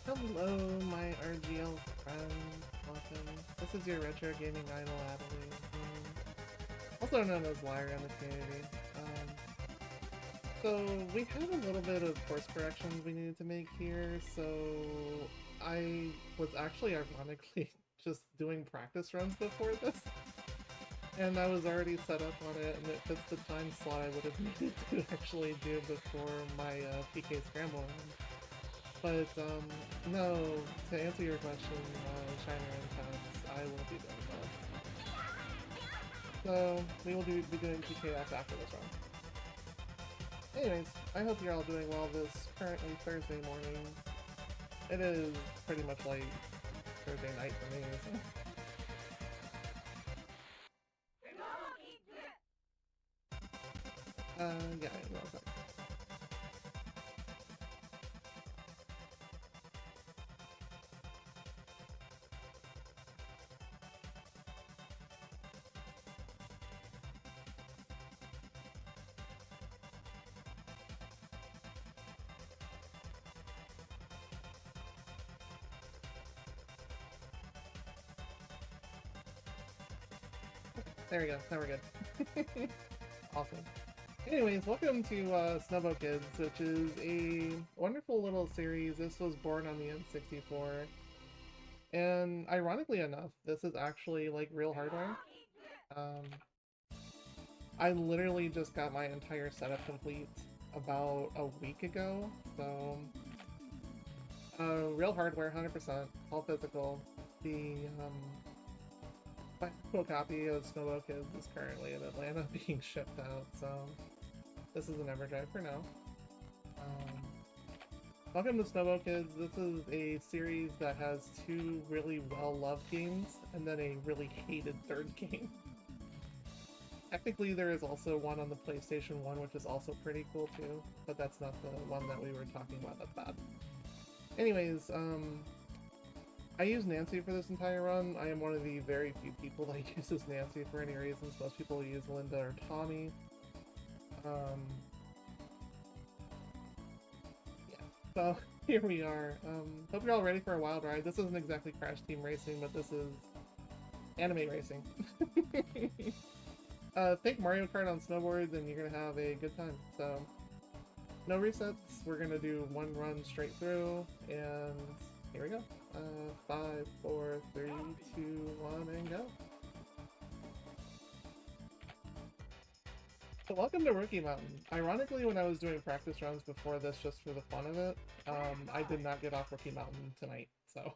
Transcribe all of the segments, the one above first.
Hello, my RGL friends. Welcome. This is your retro gaming idol, Adelaide. Also known as Lyra in the community. So we had a little bit of course corrections we needed to make here, so I was actually ironically just doing practice runs before this. And I was already set up on it, and it fits the time slot I would have needed to actually do before my PK scramble run. But, no, to answer your question, Shiner and Taps, I will be doing both. So, we will be doing PKS after this run. Anyways, I hope you're all doing well this currently Thursday morning. It is pretty much like Thursday night for me, so. Yeah, no, sorry. There we go, now we're good. Awesome. Anyways, welcome to Snowboard Kids, which is a wonderful little series. This was born on the N64. And ironically enough, this is actually like real hardware. I literally just got my entire setup complete about a week ago, so real hardware, 100%, all physical. The final copy of Snowboard Kids is currently in Atlanta being shipped out, so this is an Everdrive for now. Welcome to Snowboard Kids. This is a series that has two really well-loved games, and then a really hated third game. Technically, there is also one on the PlayStation 1, which is also pretty cool too, but that's not the one that we were talking about, that's bad. Anyways, I use Nancy for this entire run. I am one of the very few people that uses Nancy for any reasons. Most people use Linda or Tommy. Yeah, so here we are. Hope you're all ready for a wild ride. This isn't exactly Crash Team Racing, but this is anime racing. Think Mario Kart on snowboards and you're gonna have a good time. So, no resets. We're gonna do one run straight through, and here we go. 5, 4, 3, 2, 1, and go. So welcome to Rookie Mountain. Ironically, when I was doing practice runs before this just for the fun of it, I did not get off Rookie Mountain tonight, so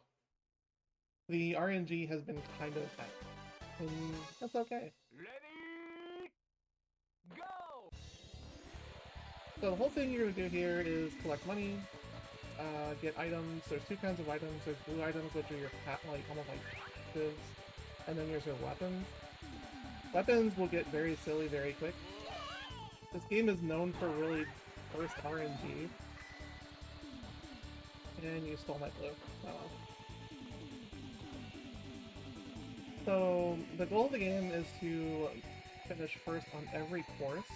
the RNG has been kind of heck. And that's okay. Ready, go! So the whole thing you're going to do here is collect money, get items. There's two kinds of items. There's blue items, which are your like almost like passives, and then there's your weapons. Weapons will get very silly very quick. This game is known for really burst RNG. And you stole my blue. Oh. So the goal of the game is to finish first on every course.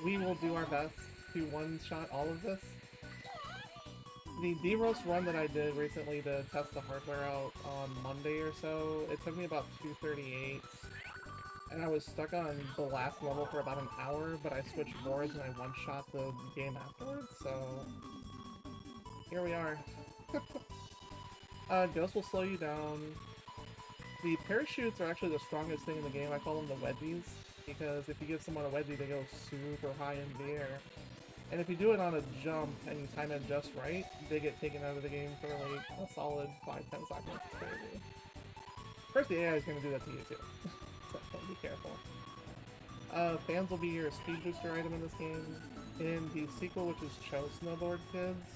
We will do our best to one-shot all of this. The D-Roast run that I did recently to test the hardware out on Monday or so, it took me about 2:38, and I was stuck on the last level for about an hour, but I switched boards and I one-shot the game afterwards, so here we are. Ghost will slow you down. The parachutes are actually the strongest thing in the game. I call them the wedgies, because if you give someone a wedgie, they go super high in the air. And if you do it on a jump and you time it just right, they get taken out of the game for like a solid 5-10 seconds. It's crazy. First, the AI is going to do that to you too, so be careful. Fans will be your speed booster item in this game. In the sequel, which is Cho Snowboard Kids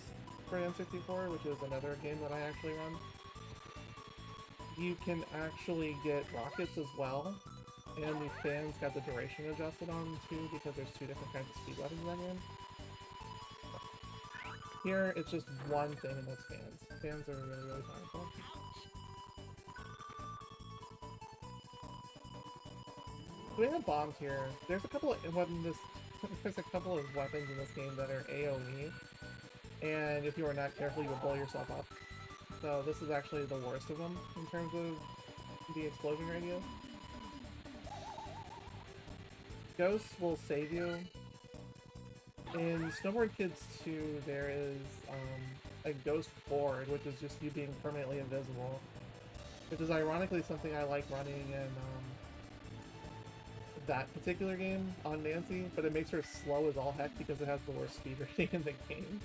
for N64, which is another game that I actually run, you can actually get rockets as well. And the fans got the duration adjusted on too, because there's two different kinds of speed weapons in that game. Here, it's just one thing in those fans. Fans are really, really powerful. We have bombs here. There's a couple of weapons in this. There's a couple of weapons in this game that are AOE, and if you are not careful, you will blow yourself up. So this is actually the worst of them in terms of the explosion radius. Ghosts will save you. In Snowboard Kids 2, there is a ghost board, which is just you being permanently invisible. Which is ironically something I like running in that particular game on Nancy, but it makes her slow as all heck because it has the worst speed rating in the game.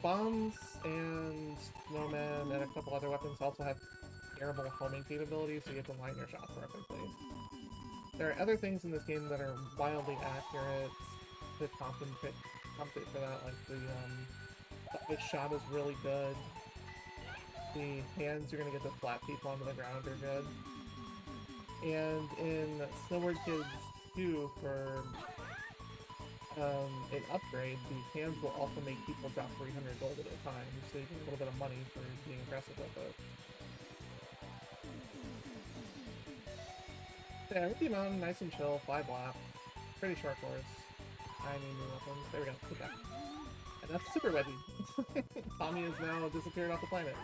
Bombs and snowmen and a couple other weapons also have terrible homing capabilities, so you have to line your shots perfectly. There are other things in this game that are wildly accurate to compensate for that, like the shot is really good. The hands you're gonna get to flat people onto the ground are good. And in Snowboard Kids 2, for an upgrade, the hands will also make people drop 300 gold at a time, so you get a little bit of money for being aggressive with it. Yeah, Ricky Mountain, nice and chill, 5 laps. Pretty short course. I need new weapons. There we go. Okay. And that's super wedgie. Tommy has now disappeared off the planet.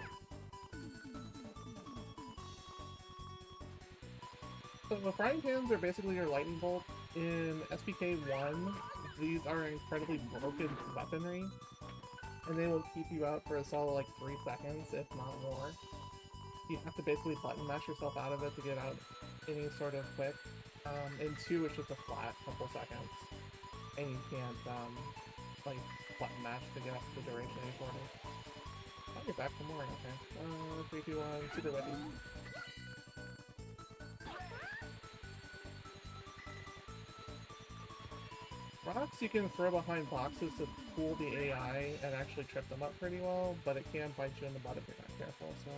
So the frying pans are basically your lightning bolt. In SPK 1, these are incredibly broken weaponry, and they will keep you out for a solid like 3 seconds, if not more. You have to basically button mash yourself out of it to get out any sort of quick. In 2, it's just a flat couple seconds, and you can't like button mash to get up the duration any shorter. Oh, you're back for more. Okay. 3, 2, 1, super wedgie. Rocks you can throw behind boxes to fool the AI and actually trip them up pretty well, but it can bite you in the butt if you're not careful, so...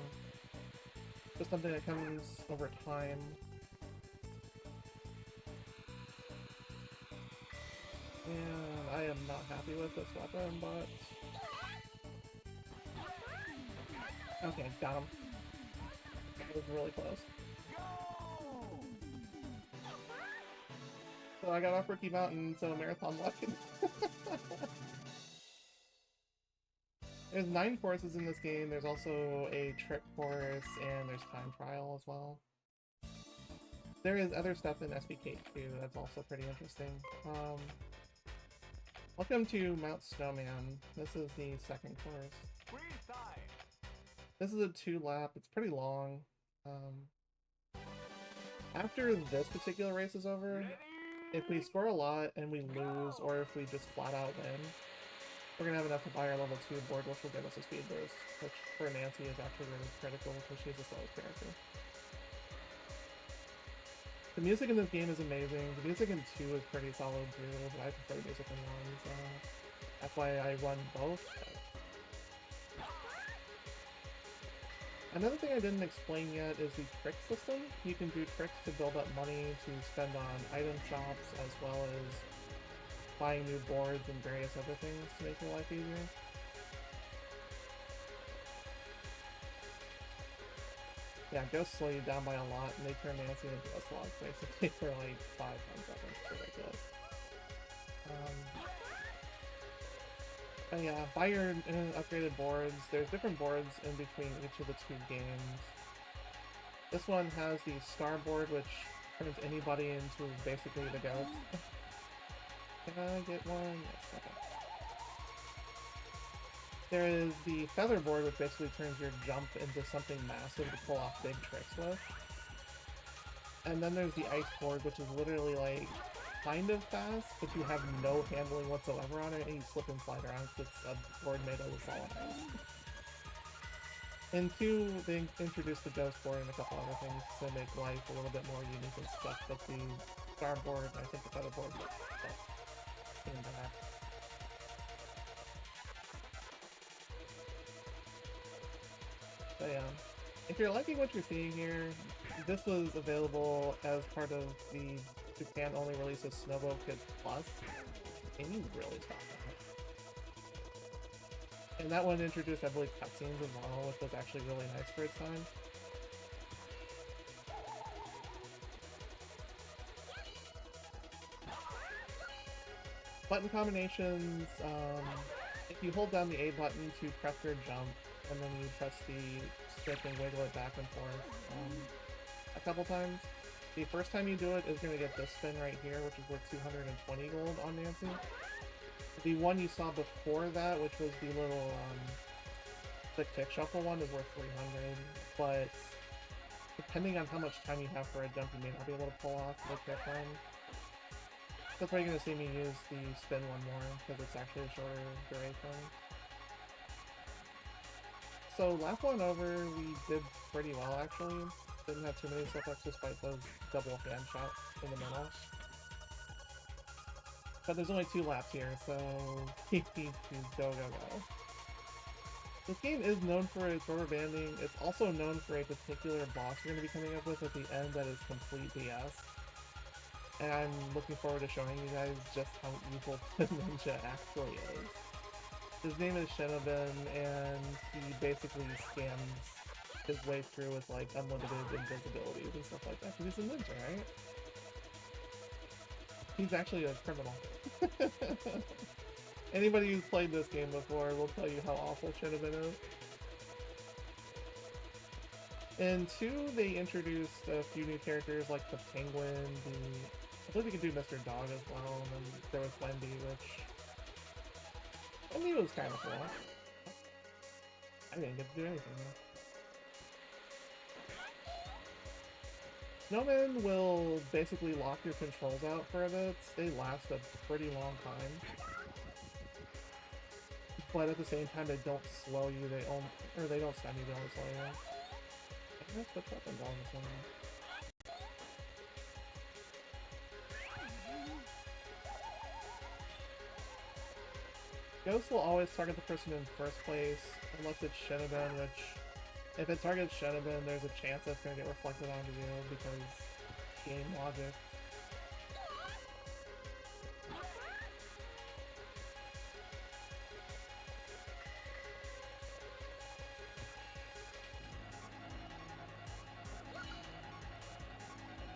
just something that comes over time. And I am not happy with this weapon, but... okay, got him. That was really close. So I got off Ricky Mountain, so marathon luck. There's 9 courses in this game. There's also a trick course, and there's time trial as well. There is other stuff in SBK too that's also pretty interesting. Welcome to Mount Snowman. This is the second course. This is a 2-lap. It's pretty long. After this particular race is over, if we score a lot and we lose, or if we just flat out win, we're gonna have enough to buy our level 2 board, which will give us a speed boost, which for Nancy is actually really critical because she's the slowest character. The music in this game is amazing. The music in 2 is pretty solid too, but I prefer the music in 1, so that's why I run both. Another thing I didn't explain yet is the trick system. You can do tricks to build up money to spend on item shops, as well as buying new boards and various other things to make your life easier. Yeah, ghosts slow you down by a lot, and they turn Nancy into a slog basically for like 5-10 seconds. It's ridiculous. Yeah, buy your upgraded boards. There's different boards in between each of the 2 games. This one has the star board, which turns anybody into basically the goat. Can I get one? Yes, okay. There is the feather board, which basically turns your jump into something massive to pull off big tricks with. And then there's the ice board, which is literally like kind of fast, but you have no handling whatsoever on it, and you slip and slide around because it's a board made out of solid ice. In 2, they introduced the ghost board and a couple other things to make life a little bit more unique and stuff, but the star board, and I think the feather board, came back. So yeah, if you're liking what you're seeing here, this was available as part of the Japan-only release of Snowboard Kids Plus, and you really stop that. And that one introduced, I believe, cutscenes as well, which was actually really nice for its time. Button combinations, if you hold down the A button to press your jump, and then you press the stick and wiggle it back and forth a couple times, the first time you do it is going to get this spin right here, which is worth 220 gold on Nancy. The one you saw before that, which was the little the kick shuffle one, is worth 300, but depending on how much time you have for a jump, you may not be able to pull off the kick one. That's why you're going to see me use the spin one more, because it's actually a shorter duration. So last one over, we did pretty well actually. Didn't have too many slip-ups despite those double hand shots in the middle. But there's only 2 laps here, so go, go, go. This game is known for its rubber banding. It's also known for a particular boss we're going to be coming up with at the end that is complete BS. And I'm looking forward to showing you guys just how evil the ninja actually is. His name is Shinobin, and he basically scams his way through with like unlimited invisibilities and stuff like that, because he's a ninja, right? He's actually a criminal. Anybody who's played this game before will tell you how awful Shinobin is. In 2, they introduced a few new characters like the Penguin, I believe you could do Mr. Dog as well, and then there was Wendy, which Wendy was kind of cool. I didn't get to do anything though. Snowmen will basically lock your controls out for a bit. They last a pretty long time. But at the same time, they don't slow you, they don't stun you, they only slow you. I think that's what's up and down this one. Ghost will always target the person in first place, unless it's Shinobin, which, if it targets Shinobin, there's a chance that's going to get reflected onto you, because game logic.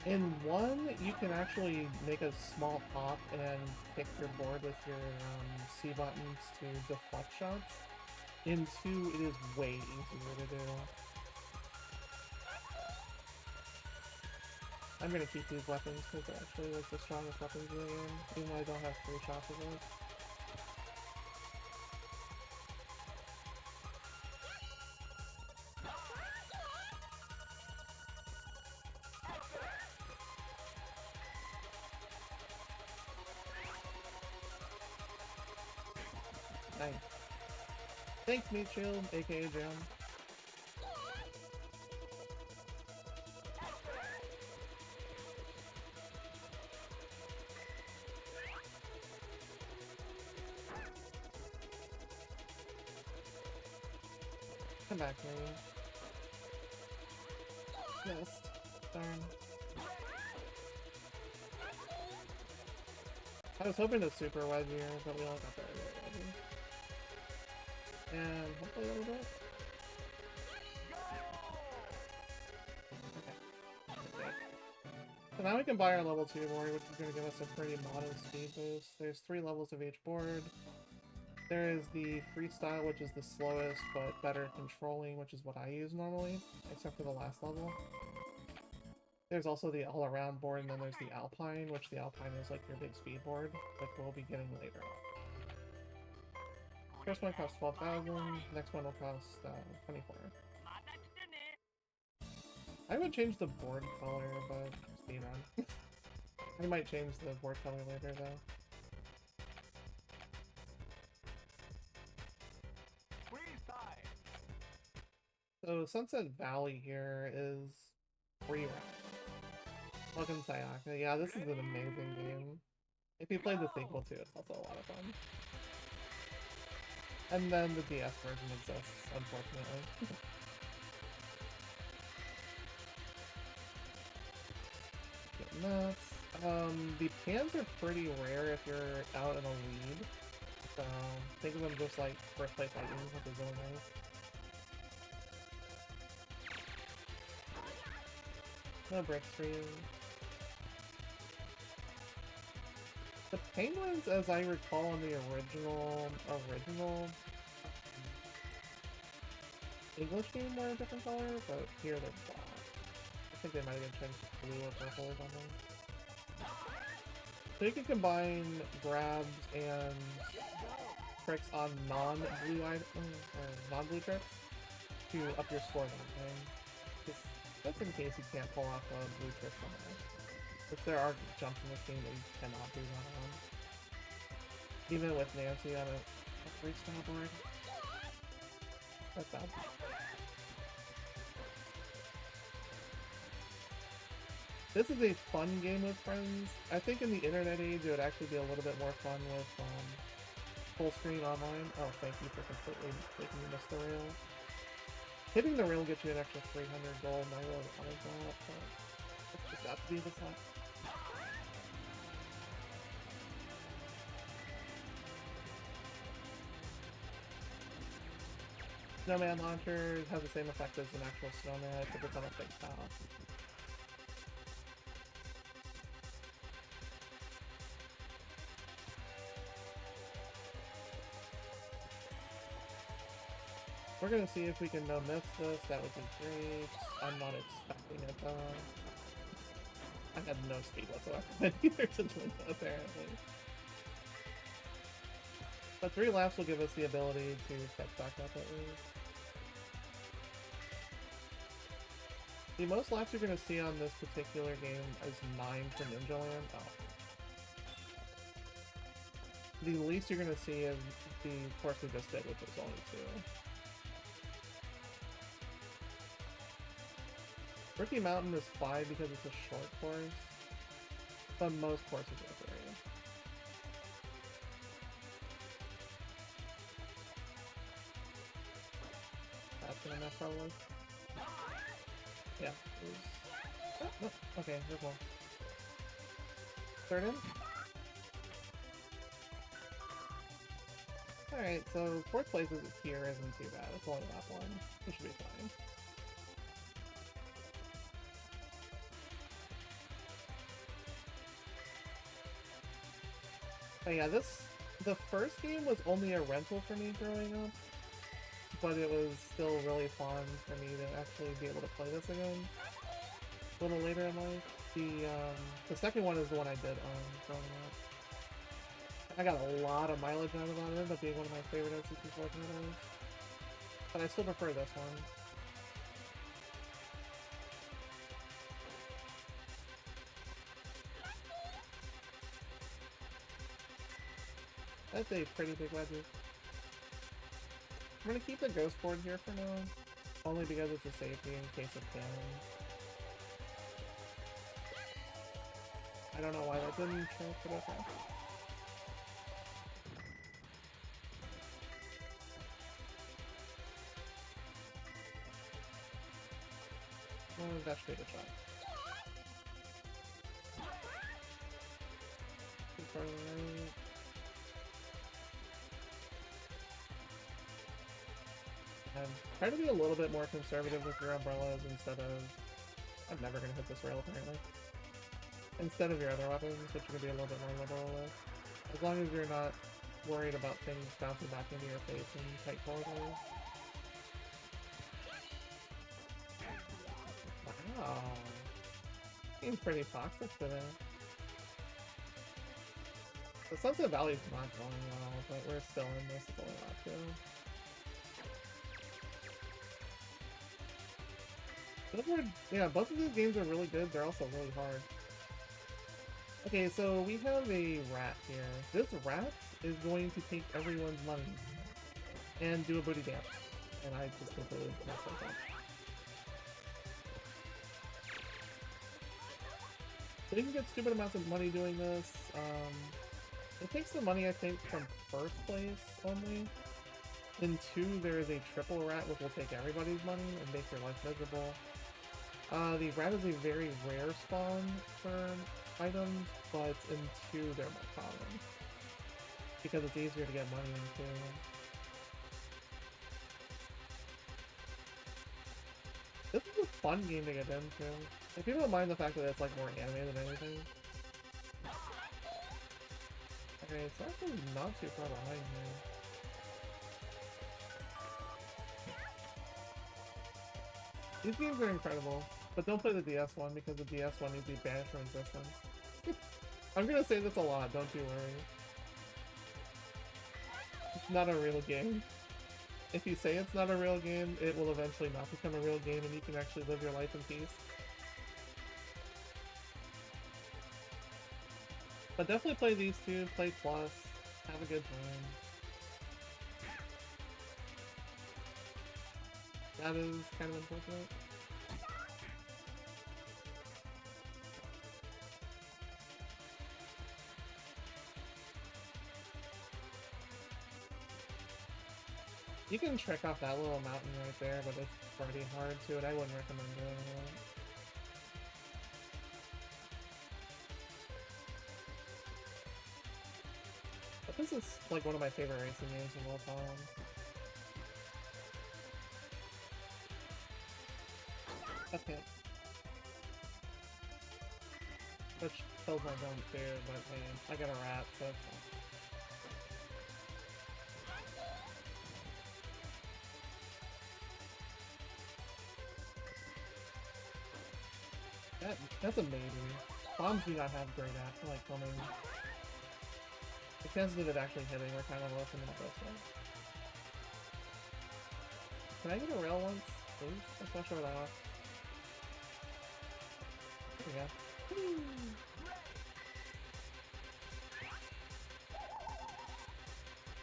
In 1, you can actually make a small pop and pick your board with your C buttons to deflect shots. In 2, it is way easier to do. I'm gonna keep these weapons because they're actually like the strongest weapons in the game, even though I don't have 3 shots of it. Nice. Thanks, Meat Shield, aka Jam. Come back, maybe. Missed. Darn. I was hoping to super wedge here, but we only got the regular wedge. And hopefully that'll do it. Okay. So now we can buy our level 2 board, which is going to give us a pretty modest speed boost. There's 3 levels of each board. There is the freestyle, which is the slowest but better controlling, which is what I use normally, except for the last level. There's also the all-around board, and then there's the alpine, which the alpine is like your big speed board, which we'll be getting later on. First one costs 12,000, next one will cost 24. I would change the board color, but speedrun. I might change the board color later though. So Sunset Valley here is free round. Welcome Sayaka. Yeah, this is an amazing game. If you played the sequel too, it's also a lot of fun. And then the DS version exists, unfortunately. Getting nuts. The pans are pretty rare if you're out in a lead. So think of them just like first place items, which is really nice. No bricks for you. The penguins, as I recall in the original English game, were a different color, but here they're black. I think they might have changed blue or purple or something. So you can combine grabs and tricks on non-blue tricks to up your score that way. Just in case you can't pull off blue tricks somewhere. Which there are jumps in this game that you cannot do that on. Even with Nancy on a freestyle board. That's bad. This is a fun game with friends. I think in the internet age it would actually be a little bit more fun with full screen online. Oh, thank you for completely making me miss the rail. Hitting the rail gets you an extra 300 gold, and I really wanted that, but it's just got to be this one. Snowman launcher has the same effect as an actual snowman, except it's on a fixed path. We're gonna see if we can no-miss this, that would be great. I'm not expecting it though. I had no speed whatsoever either to join that, apparently. But 3 laps will give us the ability to catch back up at least. The most laps you're gonna see on this particular game is 9 for Ninja Land. Oh. The least you're gonna see is the course we just did, which was only 2. Ricky Mountain is 5 because it's a short course, but most courses are 3. That's gonna mess probably. Yeah. Oh, no. Okay, you're cool. Third in? Alright, so 4th place here isn't too bad. It's only lap 1. It should be fine. But yeah, the first game was only a rental for me growing up, but it was still really fun for me to actually be able to play this again a little later in life. The second one is the one I did growing up. I got a lot of mileage out of it. It ended up being one of my favorite N64 titles, but I still prefer this one. That's a pretty big wedgie. I'm gonna keep the ghost board here for now, only because it's a safety in case of cannons. I don't know why that didn't check, but okay. Well, that should be a shot. Too far to the right. Try to be a little bit more conservative with your umbrellas instead of... I'm never going to hit this rail, apparently. Instead of your other weapons, which you're going to be a little bit more liberal with. As long as you're not worried about things bouncing back into your face in tight corridors. Wow. Seems pretty toxic today. The Sunset Valley's not going well, but we're still in this. It's only lap 2. Yeah, both of these games are really good. They're also really hard. Okay, so we have a rat here. This rat is going to take everyone's money and do a booty dance. And I just completely messed that up. So you can get stupid amounts of money doing this. It takes the money, I think, from first place only. In 2, there is a triple rat, which will take everybody's money and make your life miserable. The rat is a very rare spawn for items, but in 2 they're more common. Because it's easier to get money in 2. This is a fun game to get into. If people don't mind the fact that it's like more anime than anything. Alright, so actually not too far behind me. These games are incredible, but don't play the DS one because the DS one needs to be banished from existence. I'm gonna say this a lot, don't you worry. It's not a real game. If you say it's not a real game, it will eventually not become a real game and you can actually live your life in peace. But definitely play these two, play Plus, have a good time. That is kind of unfortunate. You can trick off that little mountain right there, but it's pretty hard to it. I wouldn't recommend doing it. But this is like one of my favorite racing games of all time. Okay. Which kills my bone too, but man, I got a rat, so it's fine. That's a maybe. Bombs do not have great homing. The chances of it actually hitting are kind of less than that way. Can I get a rail once, please? Let's not show that off. There we go.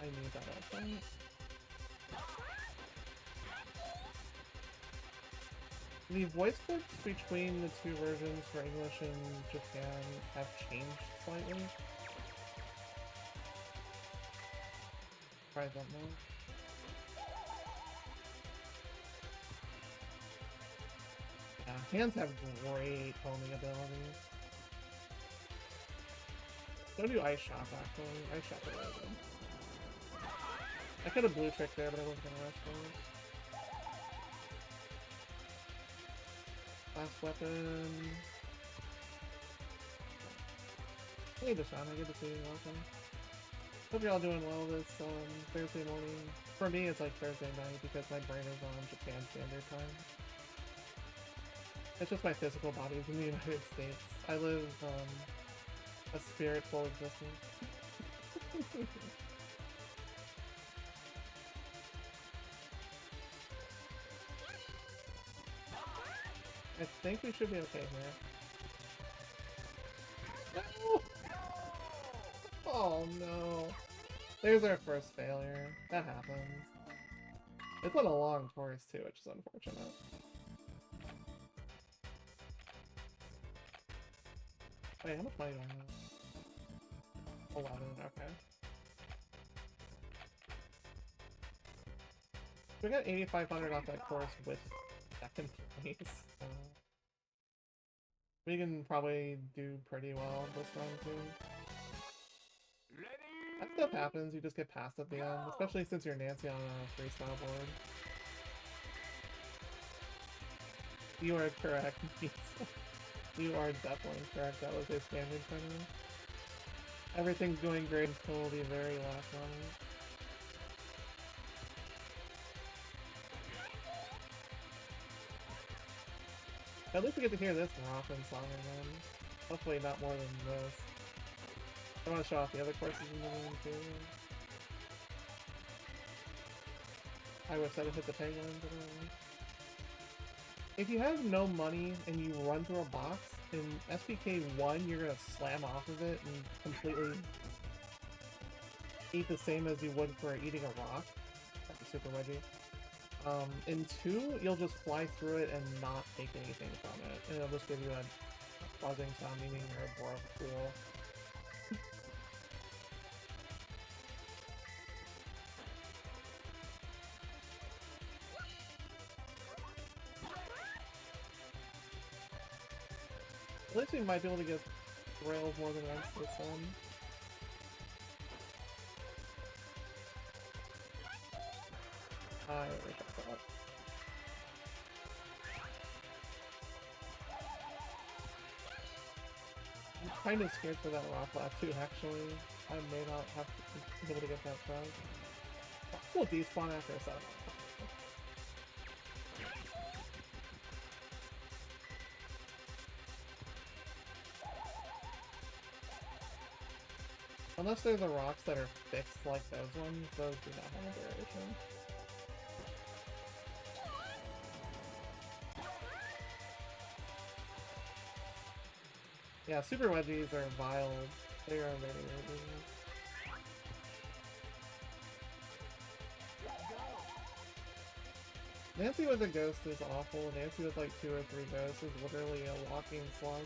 I need that outside. The voice clips between the two versions for English and Japan have changed slightly. Probably don't know. Yeah, hands have great homing abilities. Don't do ice shots actually. Ice shots are really good. I could have blue tricked there, but I wasn't gonna rush for it. Last weapon. Hey Deshauna, good to see you, welcome. Hope you're all doing well this Thursday morning. For me it's like Thursday night because my brain is on Japan Standard Time. It's just my physical body is in the United States. I live a spirit-full existence. I think we should be okay here. No! Oh no. There's our first failure. That happens. It's on a long course too, which is unfortunate. Wait, how much money do I have? 11, okay. We got 8,500 off that course with second place. We can probably do pretty well this round too. That stuff happens, you just get passed at the end, especially since you're Nancy on a freestyle board. You are correct. You are definitely correct, that was a standard for me. Everything's going great until the very last moment. At least we get to hear this Moroccan song again. Hopefully not more than this. I want to show off the other courses in the game too. I wish I'd have hit the penguin, but if you have no money and you run through a box, in SPK 1 you're gonna slam off of it and completely eat the same as you would for eating a rock. That's a super wedgie. In 2, you'll just fly through it and not take anything from it, and it'll just give you a buzzing sound, meaning you're a broke fool. At least we might be able to get rails more than once this one. I already got that. I'm kind of scared for that rock lap too, actually. I may not have to be able to get that prize. We'll despawn after a setup. Unless they're the rocks that are fixed like those ones, those do not have a duration. Yeah, super wedgies are vile. They are very rare. Nancy with a ghost is awful. Nancy with like 2 or 3 ghosts is literally a walking slug.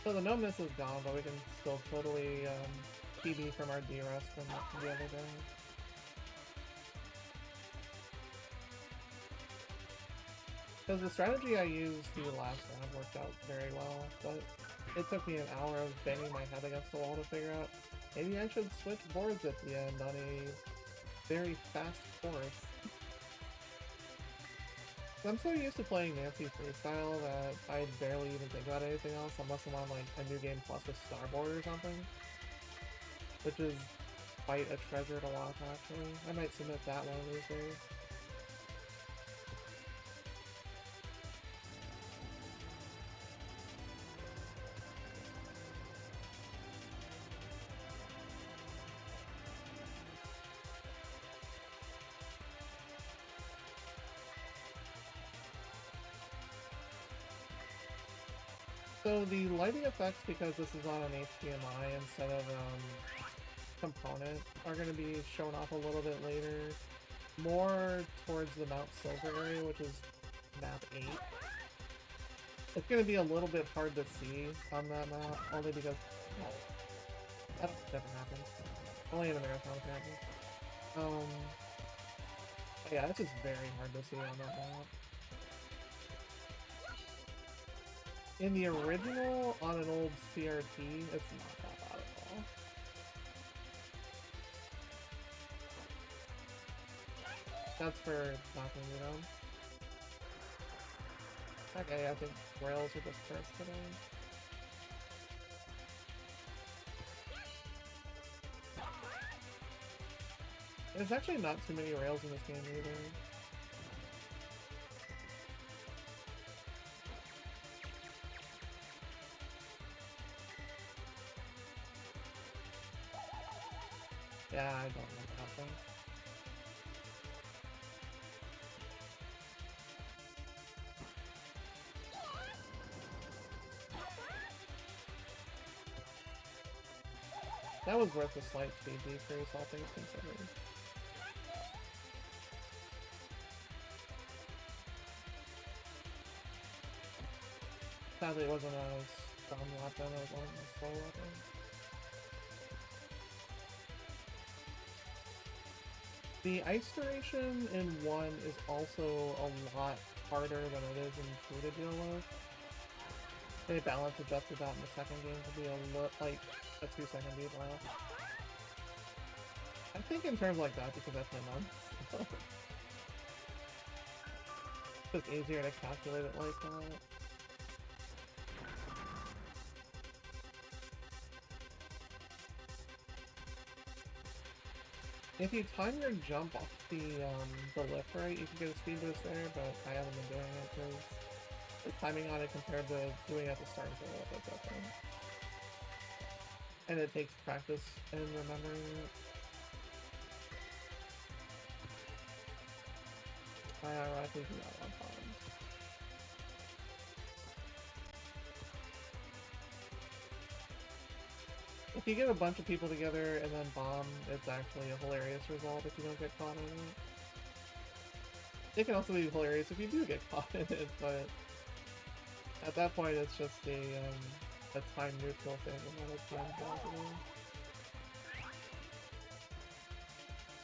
So the no miss is gone, but we can still totally PB from our DRS from the other day. Because the strategy I used the last round worked out very well, but it took me an hour of banging my head against the wall to figure out maybe I should switch boards at the end on a very fast course. I'm so used to playing Nancy freestyle that I barely even think about anything else unless I'm on like a new game plus with Starboard or something. Which is quite a treasure to watch actually. I might submit that one of these days. So the lighting effects, because this is on an HDMI instead of component, are going to be shown off a little bit later. More towards the Mount Silver area, which is map 8. It's going to be a little bit hard to see on that map, only because that never happens. Only in a marathon apparently. Yeah, it's just very hard to see on that map. In the original, on an old CRT, it's not that bad at all. That's for knocking me down. Okay, I think rails are just cursed today. There's actually not too many rails in this game either. Yeah, I don't know about things. That was worth a slight speed decrease, all things considered. Sadly, it wasn't a strong weapon, it was only a slow weapon. The ice duration in 1 is also a lot harder than it is in 2 to deal with. They balance adjusted that in the second game to be like a 2-second delay. I think in terms like that because I play months. It's just easier to calculate it like that. If you time your jump off the lift right, you can get a speed boost there, but I haven't been doing it because the timing on it compared to doing it at the start is a little bit different. And it takes practice in remembering it. I ironically do not want bombs. If you get a bunch of people together and then bomb, it's actually a hilarious result if you don't get caught in it. It can also be hilarious if you do get caught in it, but at that point it's just a time neutral thing and not a time positive.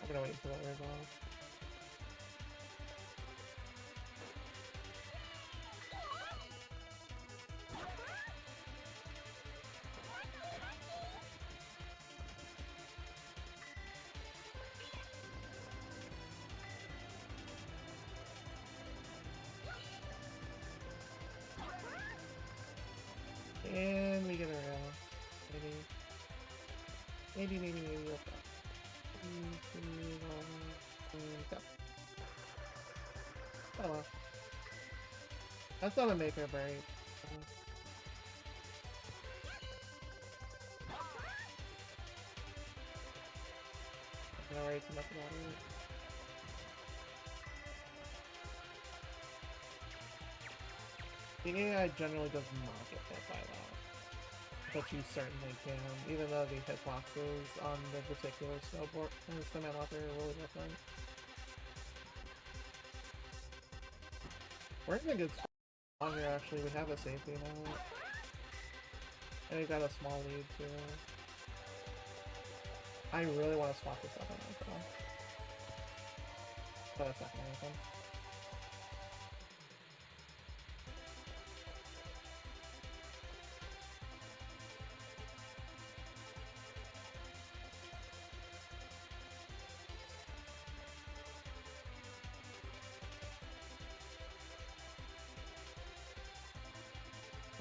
I'm gonna wait until that wears off. Maybe, okay. Go. Oh well. That's not a make or break. I'm gonna worry too much about it. The AI generally does not get hit by that. But you certainly can, even though the hitboxes on the particular snowboard semi-locker are really different. We're in a good spot here, actually. We have a safety now. And we got a small lead, too. I really want to swap this up on my phone. But that's not gonna happen.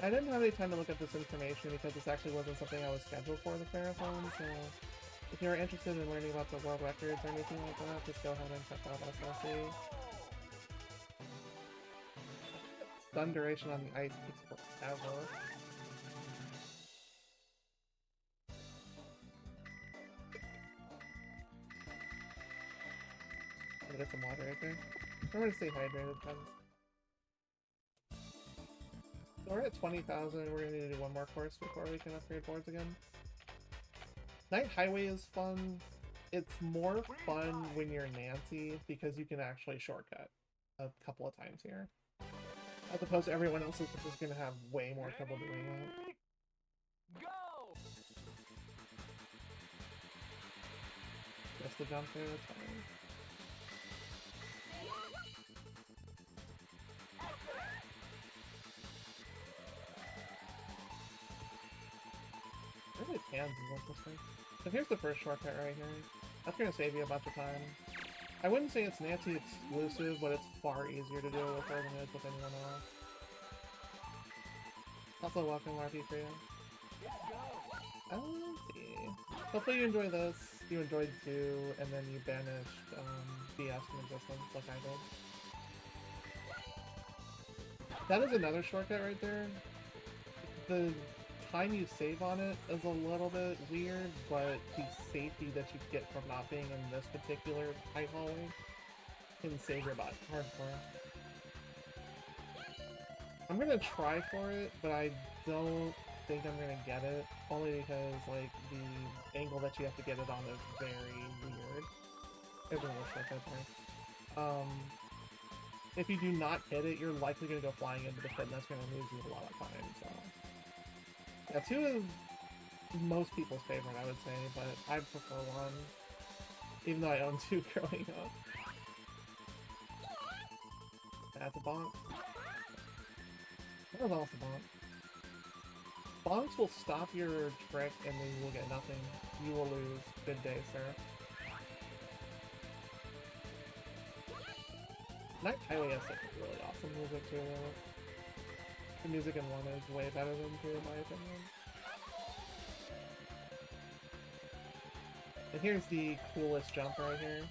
I didn't have any time to look at this information because this actually wasn't something I was scheduled for the marathon, so if you're interested in learning about the world records or anything like that, just go ahead and check out SLC. Stun duration on the ice takes forever. I'm gonna get some water right there. Remember to stay hydrated, friends. So we're at 20,000, we're gonna need to do one more course before we can upgrade boards again. Night Highway is fun. It's more fun when you're Nancy because you can actually shortcut a couple of times here. As opposed to everyone else is just gonna have way more trouble doing it. Go! Just the jump there, that's fine. Really pans is interesting. So here's the first shortcut right here. That's gonna save you a bunch of time. I wouldn't say it's Nancy exclusive, but it's far easier to deal with her than it is with anyone else. Also, welcome RP for you. Let's see. Hopefully you enjoy this, you enjoyed 2, and then you banished BS from existence like I did. That is another shortcut right there. The time you save on it is a little bit weird, but the safety that you get from not being in this particular tight hallway can save your butt hardcore. I'm gonna try for it, but I don't think I'm gonna get it, only because like the angle that you have to get it on is very weird. Everyone looks like that there. If you do not hit it, you're likely gonna go flying into the pit, and that's gonna lose you a lot of time, so. Yeah, 2 is most people's favorite, I would say, but I prefer 1, even though I owned 2 growing up. That's a bonk. That was also bonk. Bonks will stop your trick, and then you will get nothing. You will lose. Good day, sir. Night Highway has such really awesome music, too. The music in 1 is way better than 2, in my opinion. And here's the coolest jump right here.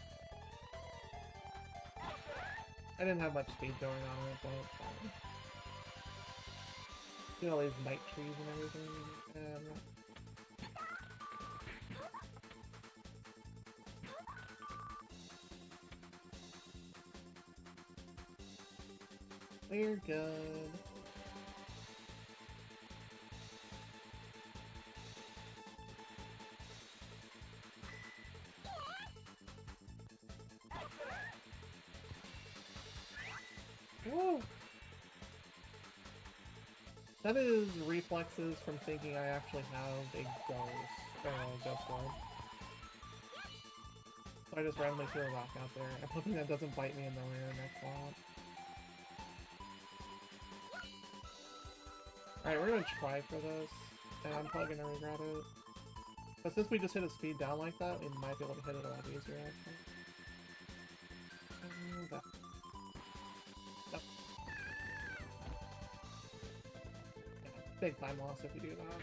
I didn't have much speed going on it, but it's fine. See all these night trees and everything, and... We're good. Whoa! That is reflexes from thinking I actually have a ghost board. So I just randomly threw a rock out there. I'm hoping that doesn't bite me in the rear next lap. Alright, we're gonna try for this, and I'm probably gonna regret it. But since we just hit a speed down like that, we might be able to hit it a lot easier, actually. That. Yep. Yeah, big time loss if you do that.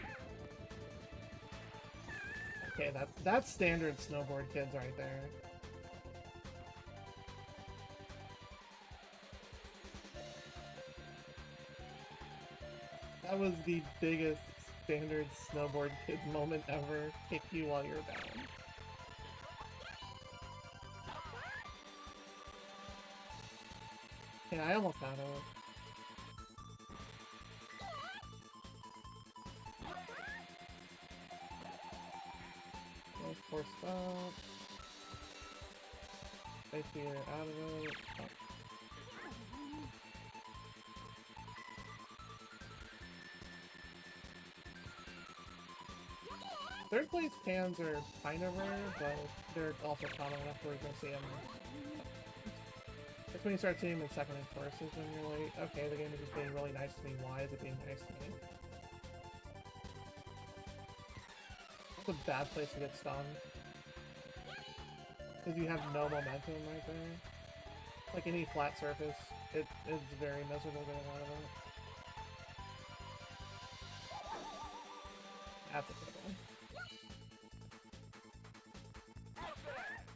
Okay, that's standard snowboard kids right there. That was the biggest standard snowboard kids moment ever. Kick you while you're down. Yeah, I almost had it. Nice force stop. Stay here, out of it. Oh. Third place pans are kind of rare, but they're also common enough where you're gonna see them. It's when you start seeing them in second and first is when you're like, okay, the game is just being really nice to me. Why is it being nice to me? That's a bad place to get stunned. Because you have no momentum right there. Like any flat surface, it's very miserable getting out of it. That's a good one.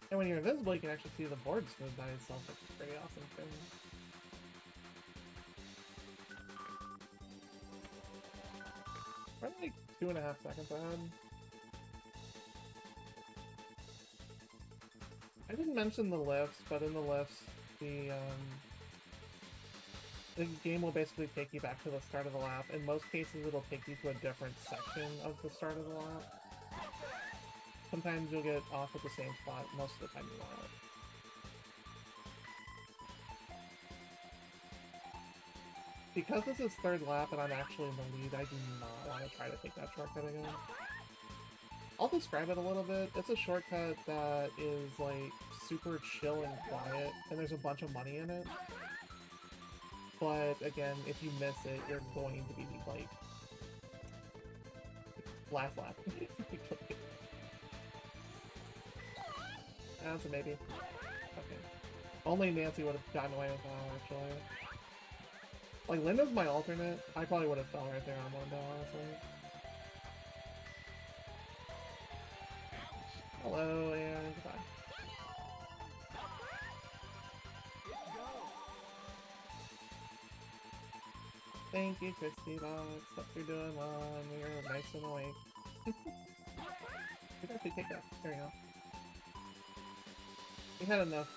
And when you're invisible, you can actually see the board smooth by itself, which is pretty awesome too. Probably like 2.5 seconds ahead. I didn't mention the lifts, but in the lifts, the game will basically take you back to the start of the lap. In most cases, it'll take you to a different section of the start of the lap. Sometimes you'll get off at the same spot, most of the time you won't. Because this is third lap and I'm actually in the lead, I do not want to try to take that shortcut again. I'll describe it a little bit. It's a shortcut that is like super chill and quiet, and there's a bunch of money in it. But again, if you miss it, you're going to be like last lap. That's a maybe. Okay. Only Nancy would have gotten away with that, actually. Like, Linda's my alternate. I probably would have fell right there on Linda, honestly. Hello, and goodbye. Thank you, Christy Box. Hope you're doing well, and you're nice and awake. You can actually take that. There you go. We had enough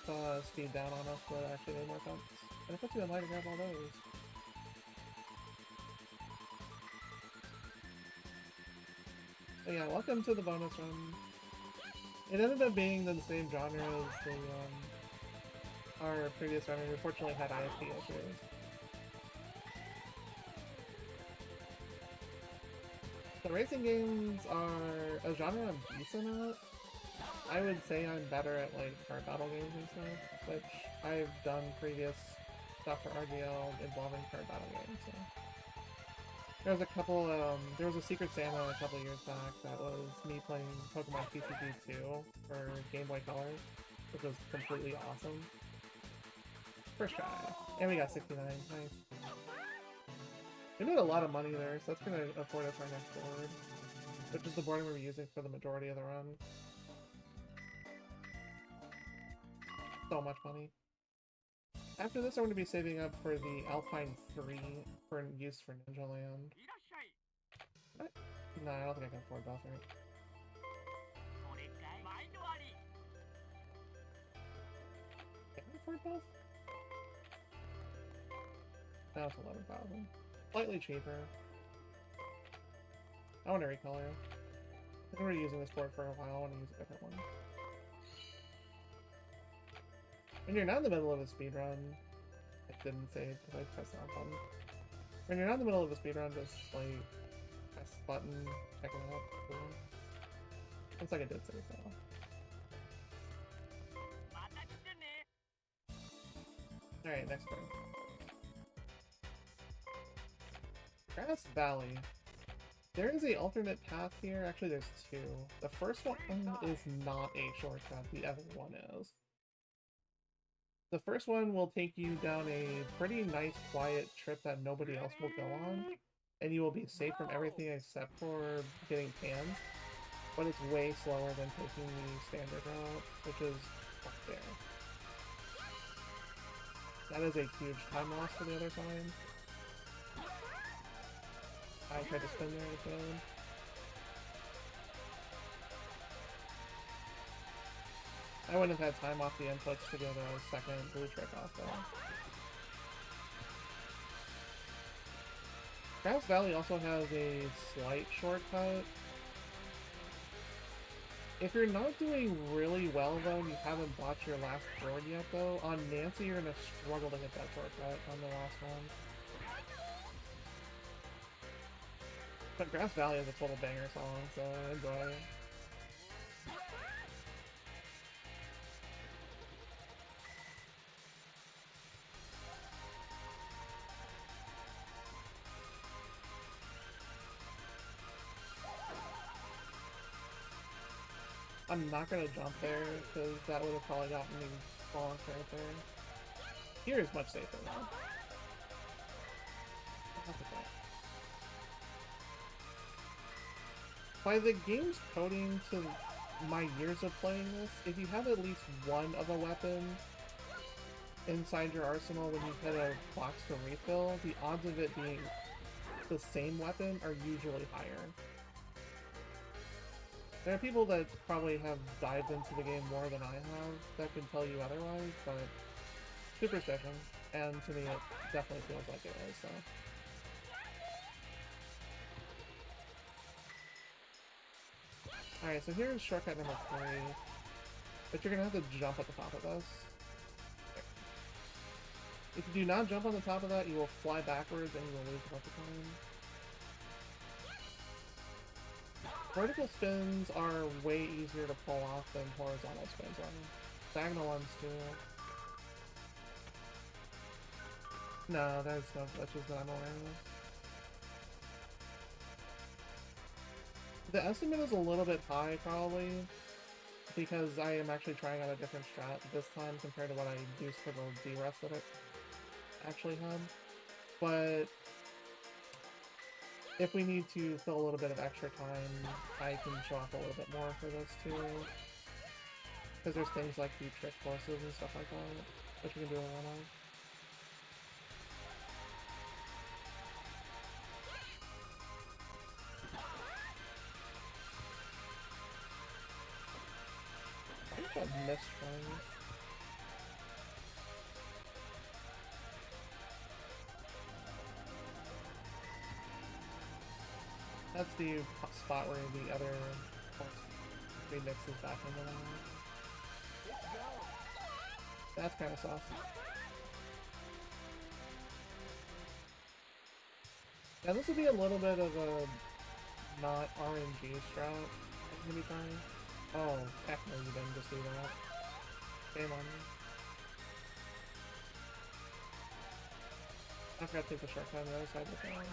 speed down on us that actually made more sense. And it puts you in line to grab all those. But yeah, welcome to the bonus run. It ended up being the same genre as the, our previous run. We unfortunately had ISP issues. The racing games are a genre I'm decent at. I would say I'm better at like kart battle games and stuff, which I've done previous stuff for RGL involving kart battle games. So there was a couple. There was a Secret Santa a couple years back that was me playing Pokemon TCG 2 for Game Boy Color, which was completely awesome. First try, and we got 69. Nice. We made a lot of money there, so that's gonna afford us our next board, which is the board we were using for the majority of the run. So much money. After this, I'm going to be saving up for the Alpine 3 for use for Ninja Land. What? No, I don't think I can afford both, right? Can I afford both? No, it's 11,000. Slightly cheaper. I want to recolor. I think we're using this board for a while. I want to use a different one. When you're not in the middle of a speedrun, I didn't save because I pressed the wrong button. When you're not in the middle of a speedrun, just like press the button, check it out. Cool. Looks like I did save though. Alright, next one. Grass Valley. There is a alternate path here. Actually, there's two. The first one is not a shortcut. The other one is. The first one will take you down a pretty nice, quiet trip that nobody else will go on, and you will be safe from everything except for getting pans. but it's way slower than taking the standard route, which is up there. That is a huge time loss for the other side. I tried to spin there and failed. I wouldn't have had time off the inputs to get a second blue trick off though. Grass Valley also has a slight shortcut. If you're not doing really well though, you haven't bought your last board yet though, on Nancy you're gonna struggle to hit that shortcut on the last one. But Grass Valley is a total banger song, so enjoy it. I'm not gonna jump there, because that would have probably gotten me bonked right there. Here is much safer though. By the game's coding to my years of playing this, if you have at least one of a weapon inside your arsenal when you hit a box to refill, the odds of it being the same weapon are usually higher. There are people that probably have dived into the game more than I have that can tell you otherwise, but superstition, and to me it definitely feels like it is, so. Alright, so here's shortcut number 3, but you're gonna have to jump at the top of this. If you do not jump on the top of that, you will fly backwards and you will lose a bunch of time. Vertical spins are way easier to pull off than horizontal spins are. Diagonal ones too. No, there's no glitches that I'm aware of. The estimate is a little bit high, probably, because I am actually trying out a different strat this time compared to what I used for the D-Rest that I actually had. But if we need to fill a little bit of extra time, I can show off a little bit more for this too. Because there's things like the trick courses and stuff like that, which we can do a lot of. I think I missed trying. That's the spot where the other remixes back into that. That's kind of saucy. Yeah, this would be a little bit of a not RNG strat I'm gonna be trying. Oh, heck no, you didn't just do that. Shame on you. I forgot to take the shortcut on the other side of the town.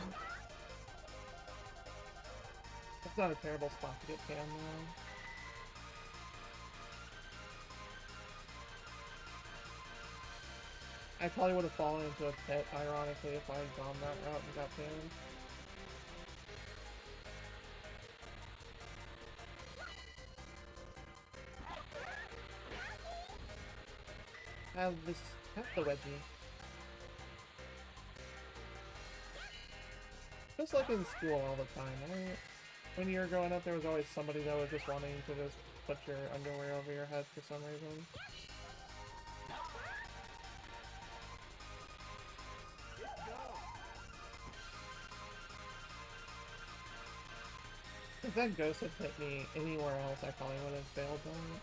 That's not a terrible spot to get canned though. I probably would have fallen into a pit, ironically, if I had gone that route and got canned. Have the wedgie. Just like in school all the time, right? When you were growing up, there was always somebody that was just wanting to just put your underwear over your head for some reason. If that ghost had hit me anywhere else, I probably would have failed that.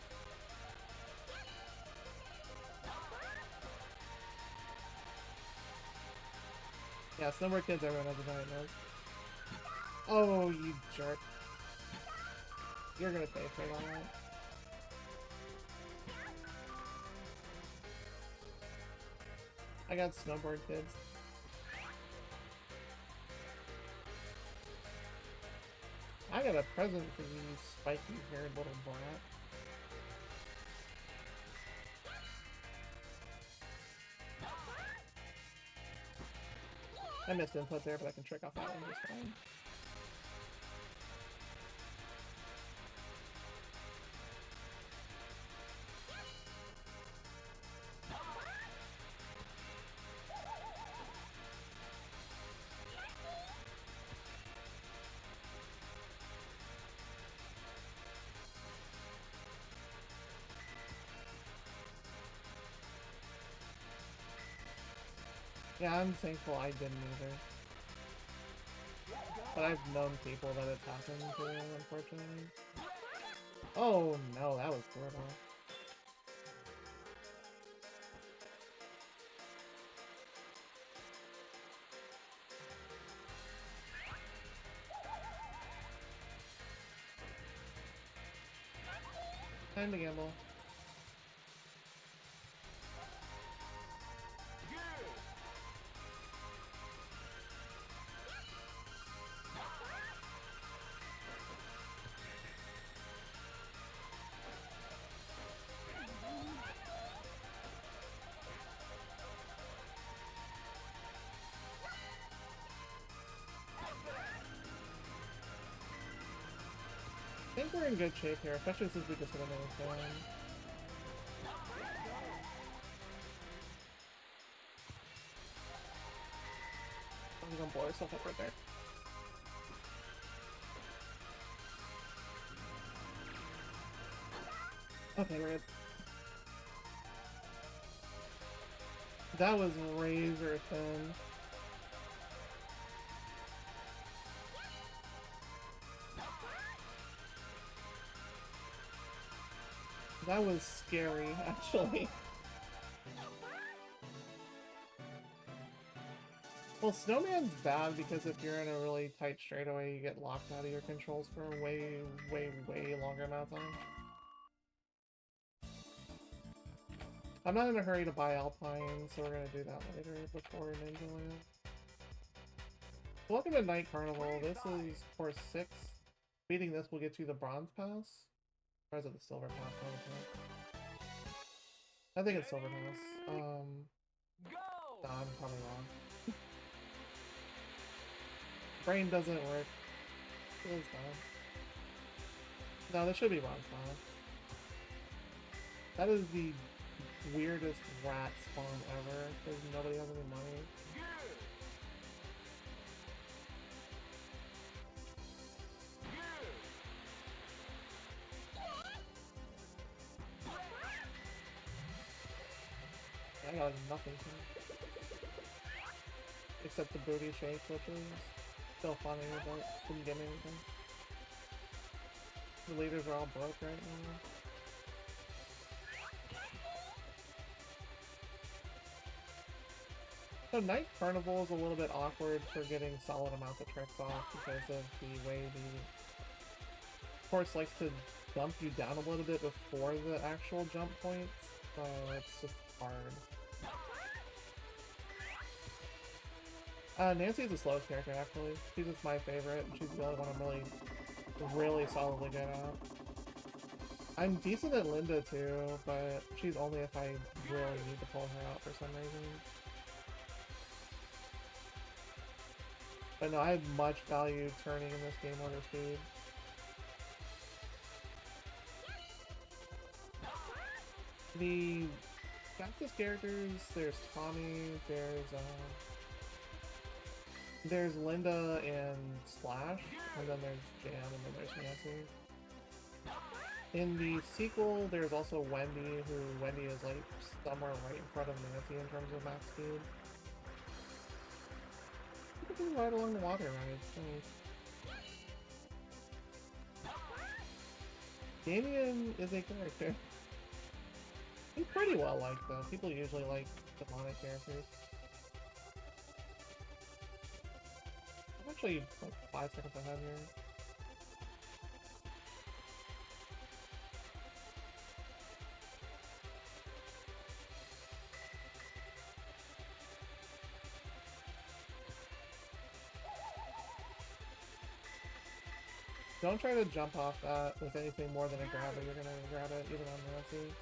Yeah, Snowboard kids, everyone has a giant nose. Oh, you jerk. You're gonna pay for that. I got Snowboard kids. I got a present for you, spiky-haired little brat. I missed input there, but I can trick off that one just fine. Yeah, I'm thankful I didn't either. But I've known people that it's happened to, unfortunately. Oh no, that was brutal. Time to gamble. I think we're in good shape here, especially since we just hit another slam. I'm gonna blow herself up right there. Okay, we're good. That was razor thin. That was scary, actually. Well, Snowman's bad because if you're in a really tight straightaway, you get locked out of your controls for a way, way, way longer amount of time. I'm not in a hurry to buy Alpine, so we're gonna do that later before Ninja Land. Welcome to Night Carnival. This is course 6. Beating this will get you the Bronze Pass. Or is it the Silver Pass? I think it's Silver Pass. No, I'm probably wrong. Brain doesn't work. It is bad. No, this should be Bronze Pass. That is the weirdest rat spawn ever, because nobody has any money. I got nothing to it. Except the booty shake, which is still funny, but didn't get me anything. The leaders are all broke right now. So Night Carnival is a little bit awkward for getting solid amounts of tricks off because of the way the course likes to dump you down a little bit before the actual jump points, so it's just hard. Nancy's the slowest character, actually. She's just my favorite, and she's the only one I'm really solidly good at. I'm decent at Linda, too, but she's only if I really need to pull her out for some reason. But no, I have much value turning in this game under speed. The fastest characters, there's Tommy, there's Linda and Slash, and then there's Jam, and then there's Nancy. In the sequel, there's also Wendy, Wendy is like somewhere right in front of Nancy in terms of max speed. You can ride along the water, right? It's nice. Damien is a character. He's pretty well liked though. People usually like demonic characters. I'm actually like 5 seconds ahead here. Don't try to jump off that with anything more than a grab it. You're gonna grab it even on Nancy.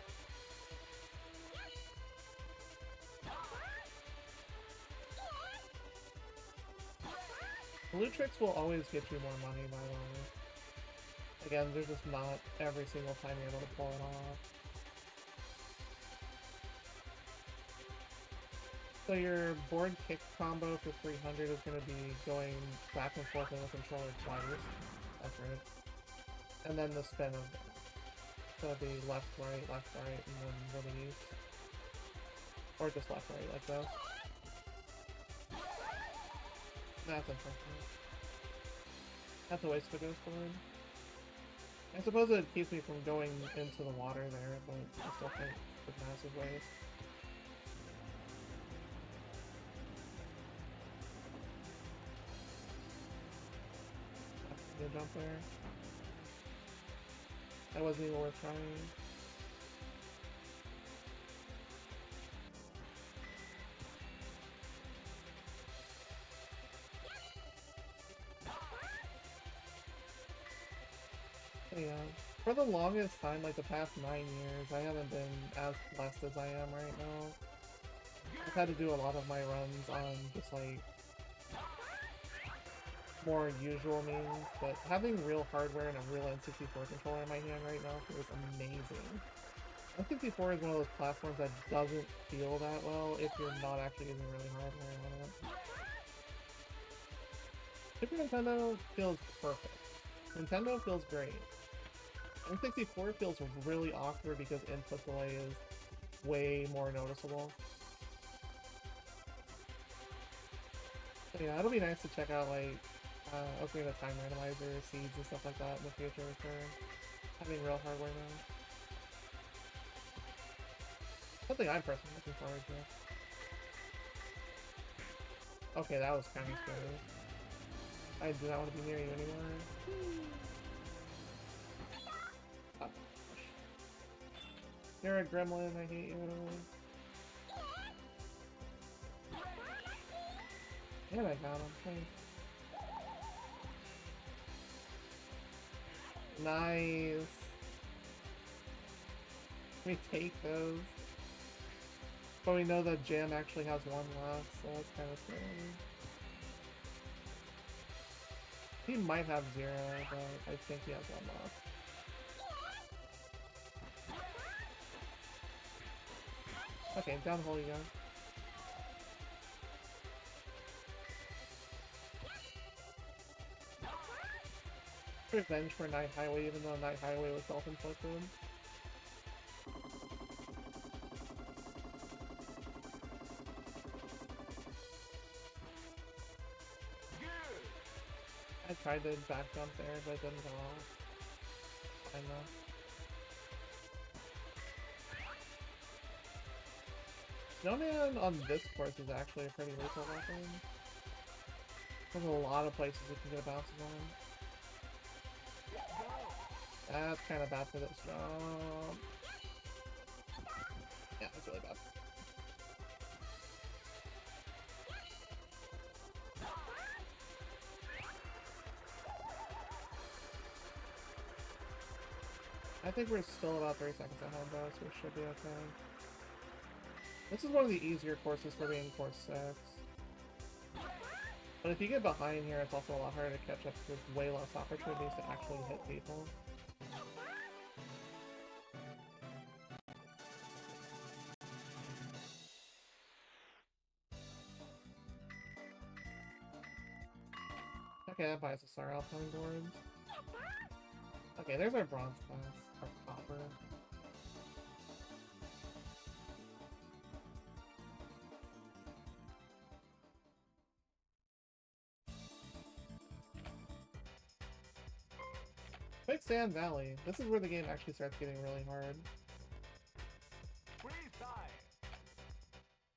Blue tricks will always get you more money, by the way. Again, they're just not every single time you're able to pull it off. So your board kick combo for 300 is going to be going back and forth in the controller twice. That's right. And then the spin of it. So it'll be left, right, and then release. Or just left, right, like this. That's unfortunate. That's a waste of a ghost board. I suppose it keeps me from going into the water there, but I still think it's a massive waste. Good jump there. That wasn't even worth trying. Yeah, for the longest time, like the past 9 years, I haven't been as blessed as I am right now. I've had to do a lot of my runs on just like more usual means, but having real hardware and a real N64 controller in my hand right now feels amazing. N64 is one of those platforms that doesn't feel that well if you're not actually using really hardware on it. Super Nintendo feels perfect. Nintendo feels great. N64 feels really awkward because input delay is way more noticeable. So yeah, it'll be nice to check out like opening the time randomizer, seeds, and stuff like that in the future for having real hardware now. Something I'm personally looking forward to. Okay, that was kind of scary. I do not want to be near you anymore. Oh, you're a gremlin, I hate you. And I got him. Thanks. Nice. We take those. But we know that Jam actually has one left, so that's kind of scary. He might have 0, but I think he has one left. Okay, down the hole you go. Revenge for Night Highway, even though Night Highway was self-inflicted. I tried to back jump there, but it didn't go off. I know. Snowman on this course is actually a pretty lethal weapon. There's a lot of places you can get bounces on. That's kind of bad for this jump. Yeah, that's really bad. I think we're still about 3 seconds ahead though, so we should be okay. This is one of the easier courses for being course 6. But if you get behind here, it's also a lot harder to catch up because there's way less opportunities to actually hit people. Okay, that buys us our Alpine boards. Okay, there's our bronze class, our copper. Quicksand Valley. This is where the game actually starts getting really hard.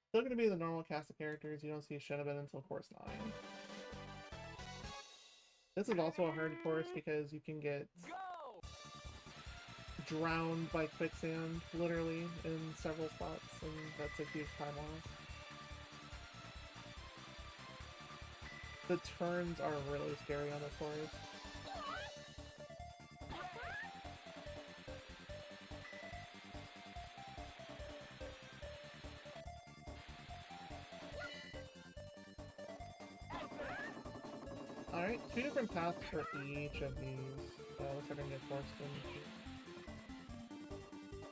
Still gonna be the normal cast of characters. You don't see Shinobin until course 9. This is also a hard course because you can get drowned by quicksand, literally, in several spots, and that's a huge time loss. The turns are really scary on this course. Alright, 2 different paths for each of these. Looks like I'm gonna get forced in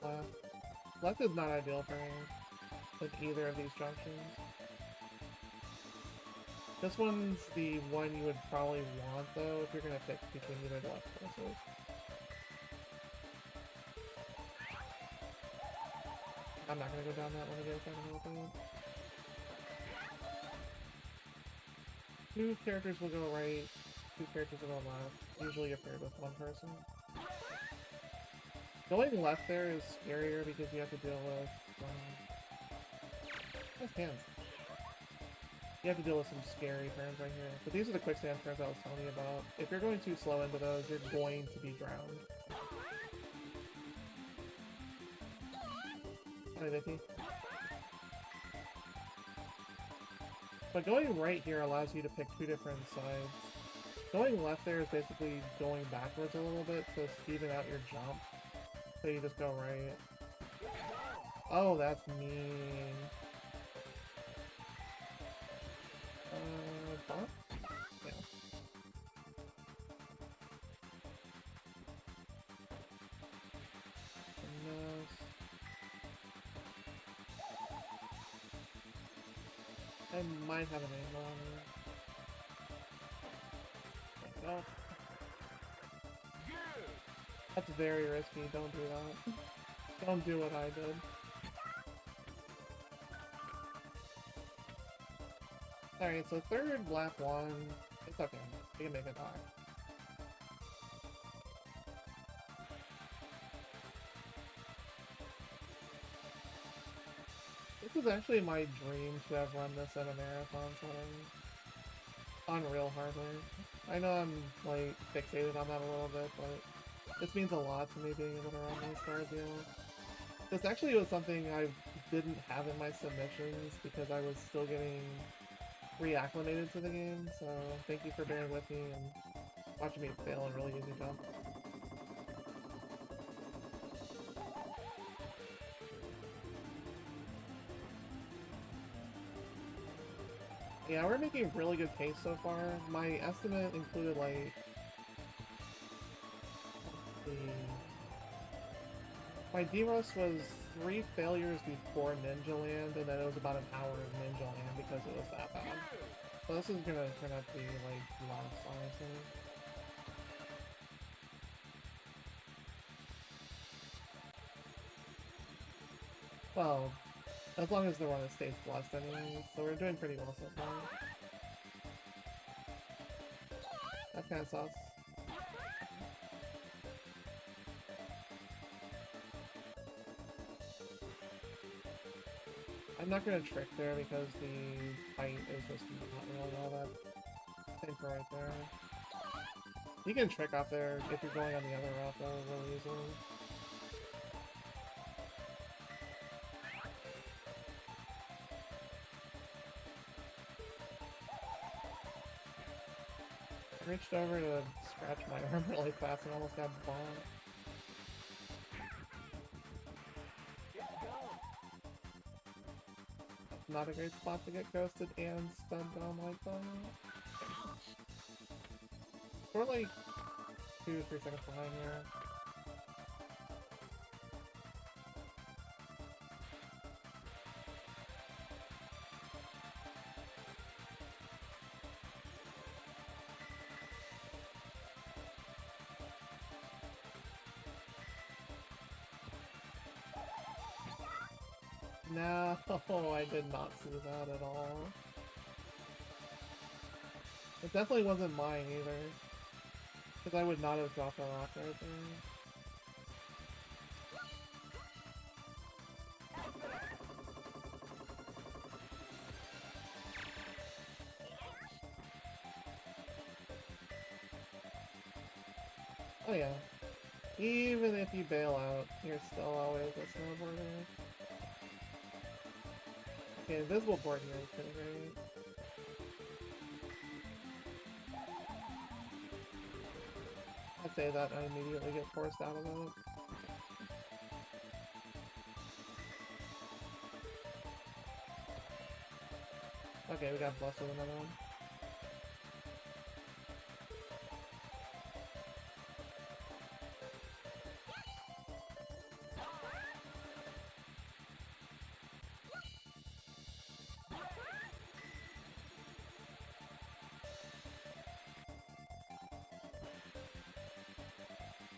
left. Left is not ideal for me with either of these junctions. This one's the one you would probably want though if you're gonna pick between either of the left courses. I'm not gonna go down that one again if I can help it. Two characters will go right, two characters will go left. Usually you're paired with one person. Going left there is scarier because you have to deal with nice hands. You have to deal with some scary turns right here. But these are the quicksand turns I was telling you about. If you're going too slow into those, you're going to be drowned. Hi, Vicky. But going right here allows you to pick two different sides. Going left there is basically going backwards a little bit to even out your jump. So you just go right. Oh, that's mean. Bump? Yeah. I might have an angle on it. There we go. That's very risky, don't do that. Don't do what I did. Alright, so third lap one. It's okay. We can make it back. This was actually my dream to have run this at a marathon setting. On real hardware. I know I'm, like, fixated on that a little bit, but this means a lot to me being able to run this car deal. This actually was something I didn't have in my submissions because I was still getting reacclimated to the game, so thank you for bearing with me and watching me fail a really easy jump. Yeah, we're making really good pace so far. My estimate included, like, my DROS was 3 failures before Ninja Land, and then it was about an hour of Ninja Land because it was that bad. So this is gonna turn out to be, like, lots, honestly. Well, as long as the run stays blessed anyways, so we're doing pretty well so far. That's kinda sus. I'm not gonna trick there because the height is just not really all that. Same for right there. You can trick off there if you're going on the other route though, really easily. I reached over to scratch my arm really fast and almost got bonked. Not a great spot to get ghosted and spun down like that. We're like 2 or 3 seconds behind here. No, I did not see that at all. It definitely wasn't mine either. Because I would not have dropped a rock right there. Oh yeah. Even if you bail out, you're still always a snowboarder. Okay, invisible board here is pretty great. I'd say that I immediately get forced out of it. Okay, we got blessed with another one.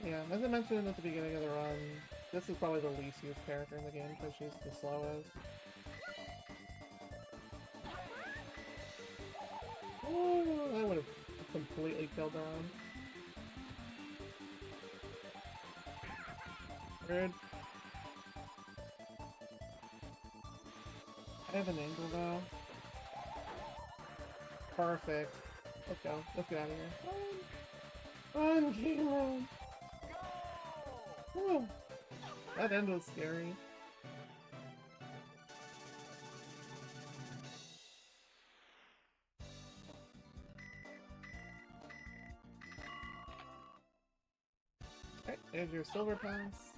Yeah, as I mentioned at the beginning of the run, this is probably the least used character in the game because she's the slowest. Oh, that would have completely killed the run. Rude. I have an angle though. Perfect. Let's go. Let's get out of here. Run! Run, King, run! Woo. That end was scary. Alright, there's your silver pass.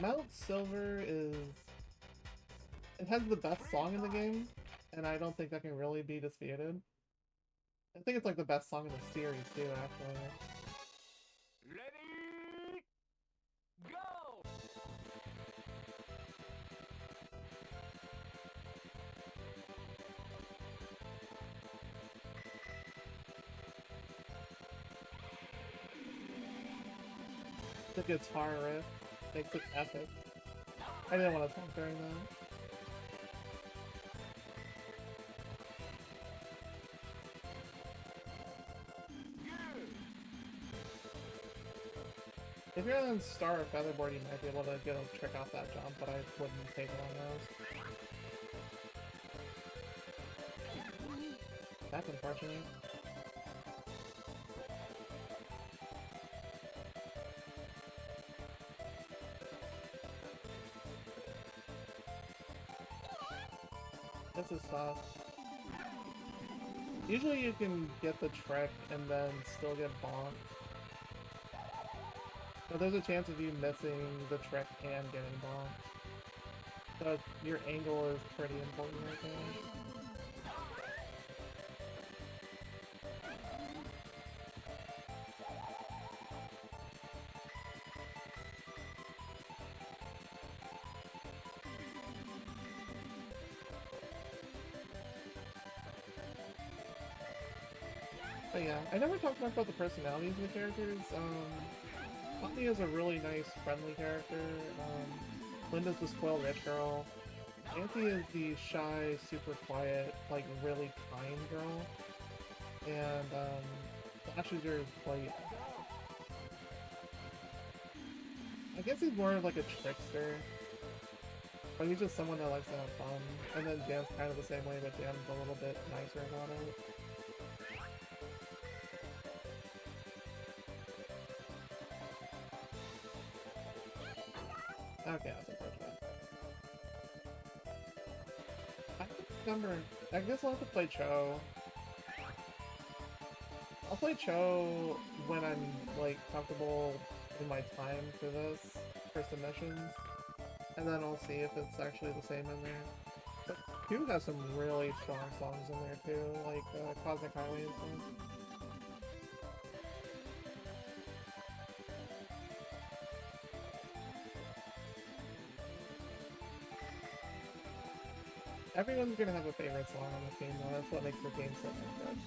Mount Silver is... It has the best song in the game, and I don't think that can really be disputed. I think it's like the best song in the series too, actually. Ready? Go! The guitar riff makes it epic. I didn't want to talk during that. If you're on Star or Featherboard, you might be able to get a trick off that jump, but I wouldn't take it on those. That's unfortunate. This is tough. Usually you can get the trick and then still get bonked. But there's a chance of you missing the trick and getting bonked. So your angle is pretty important right there. But yeah, I never talked much about the personalities of the characters. Poppy is a really nice, friendly character. Linda's the spoiled rich girl. Auntie is the shy, super quiet, like really kind girl. And Flash is your like, I guess he's more of like a trickster. But he's just someone that likes to have fun. And then Jam's kind of the same way, but Jam's a little bit nicer about it. Okay, that's unfortunate. I don't remember. I guess I'll have to play Cho. I'll play Cho when I'm, like, comfortable in my time for this, for submissions. And then I'll see if it's actually the same in there. But Q has some really strong songs in there too, like Cosmic Highway and stuff. Everyone's gonna have a favorite song on this game though, that's what makes the game so good.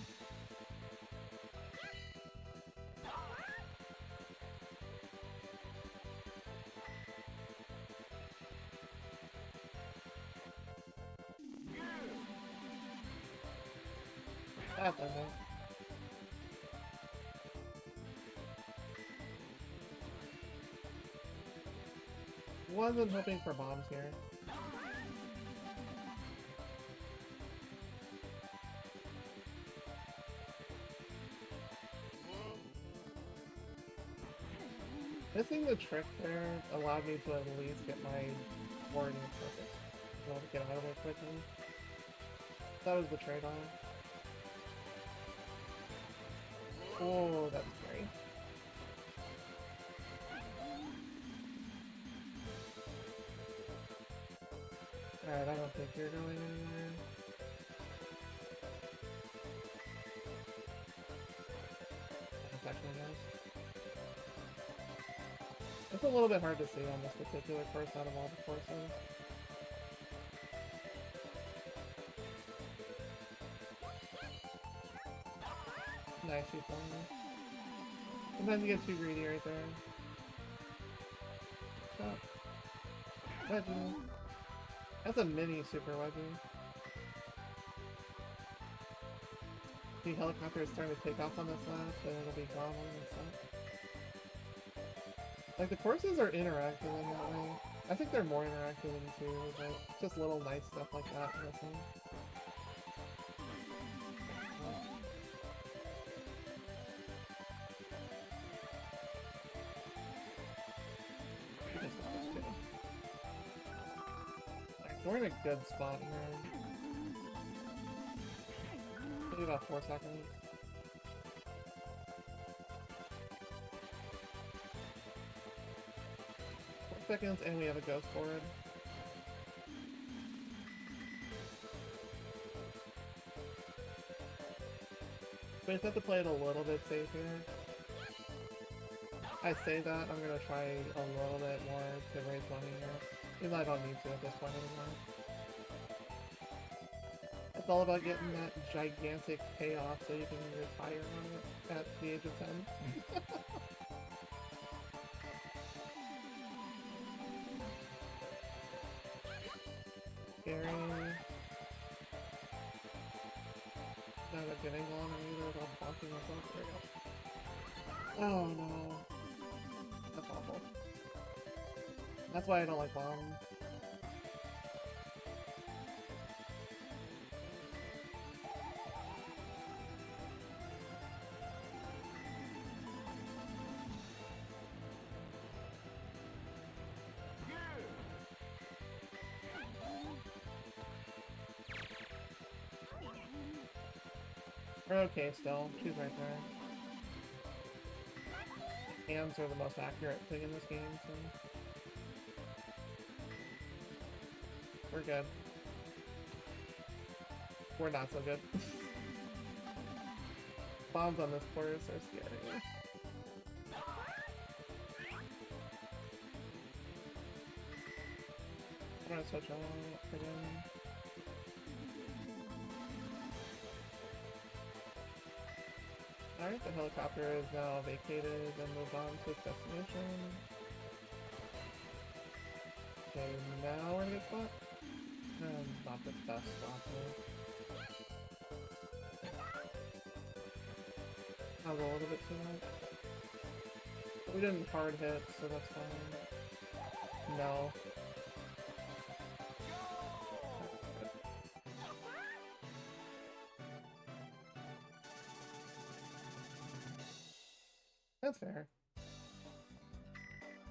That's okay. Wasn't hoping for bombs here. Missing the trick there allowed me to at least get my warding perfect. I want to get out of it quickly. That was the trade-off. Oh, that's great. Alright, I don't think you're going anywhere. That's actually nice. It's a little bit hard to see on this particular course out of all the courses. Nice, you flying. Sometimes you get too greedy right there. Stop. Wedgie. That's a mini super wedgie. The helicopter is starting to take off on this lap, then it'll be gone on this lap. Like, the courses are interactive in that way. I think they're more interactive in 2, but just little nice stuff like that in this one. Alright, we're in a good spot here. Maybe about 4 seconds. 4 seconds, and we have a ghost board. But I have to play it a little bit safe here. I say that, I'm gonna try a little bit more to raise money here. Even though I don't need to at this point anymore. It's all about getting that gigantic payoff so you can retire on it at the age of 10. Scary. Not a good angle on it either without bonking myself. There we go. Oh no. That's awful. That's why I don't like bombs. We're okay still. She's right there. Hands are the most accurate thing in this game, so... We're good. We're not so good. Bombs on this course are scary. I'm gonna switch on again. Alright, the helicopter is now vacated and moved on to its destination. Okay, now we're in a good spot. Not the best spot here. I'll go a little bit too much. But we didn't hard hit, so that's fine. No. That's fair.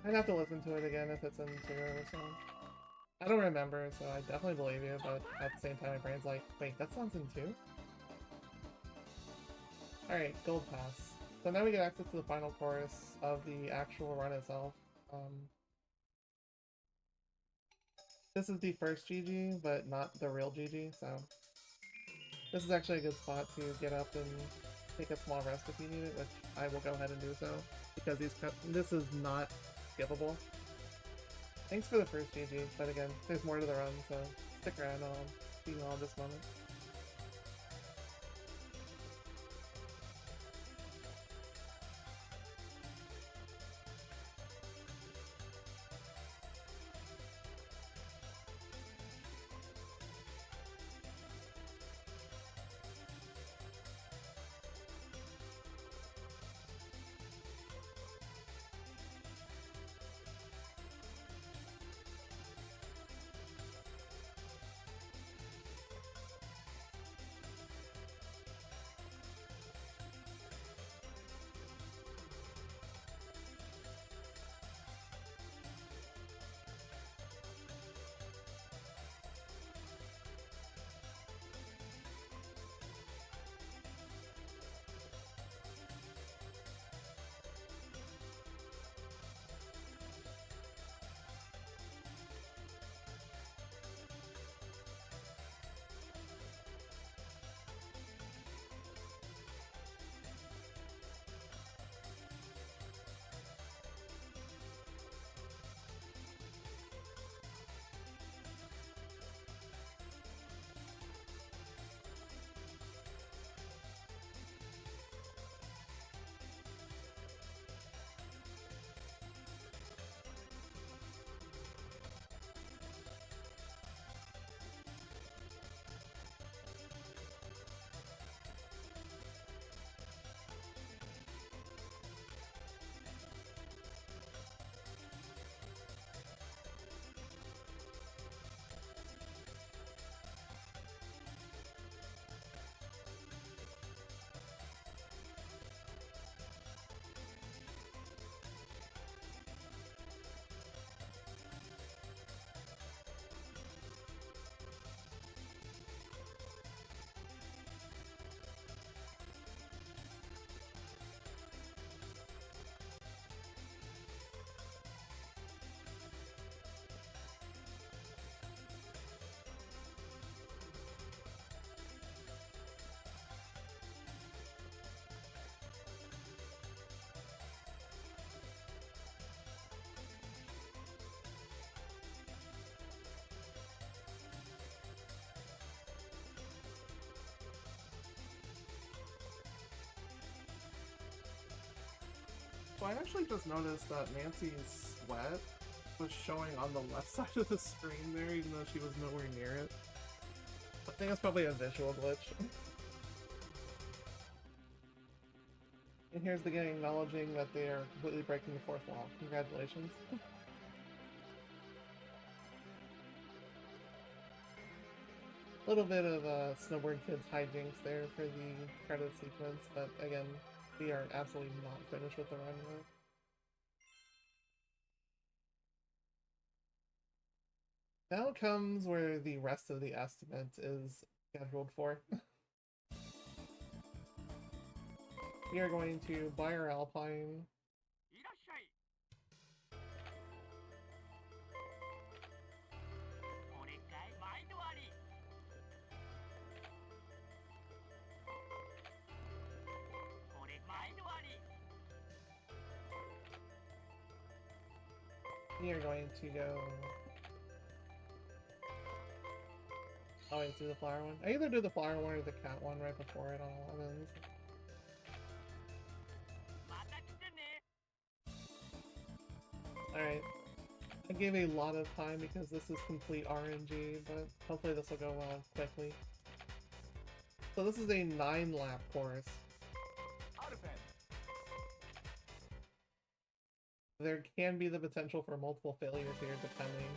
I'd have to listen to it again if it's in 2 or so. I don't remember, so I definitely believe you, but at the same time my brain's like, wait, that sounds in 2? Alright, Gold Pass. So now we get access to the final course of the actual run itself. This is the first GG, but not the real GG, so... This is actually a good spot to get up and take a small rest if you need it, which I will go ahead and do so, because this is not skippable. Thanks for the first GG, but again, there's more to the run, so stick around, I'll see you all this moment. I actually just noticed that Nancy's sweat was showing on the left side of the screen there, even though she was nowhere near it. I think it's probably a visual glitch. And here's the game acknowledging that they are completely breaking the fourth wall. Congratulations. A little bit of Snowboard Kids hijinks there for the credit sequence, but again, we are absolutely not finished with the run yet. Now comes where the rest of the estimate is scheduled for. We are going to buy our Alpine. We are going to go... Oh, wait, do the flower one? I either do the flower one or the cat one right before it all ends. Alright. I gave a lot of time because this is complete RNG, but hopefully this will go well quickly. So this is a 9-lap course. There can be the potential for multiple failures here, depending,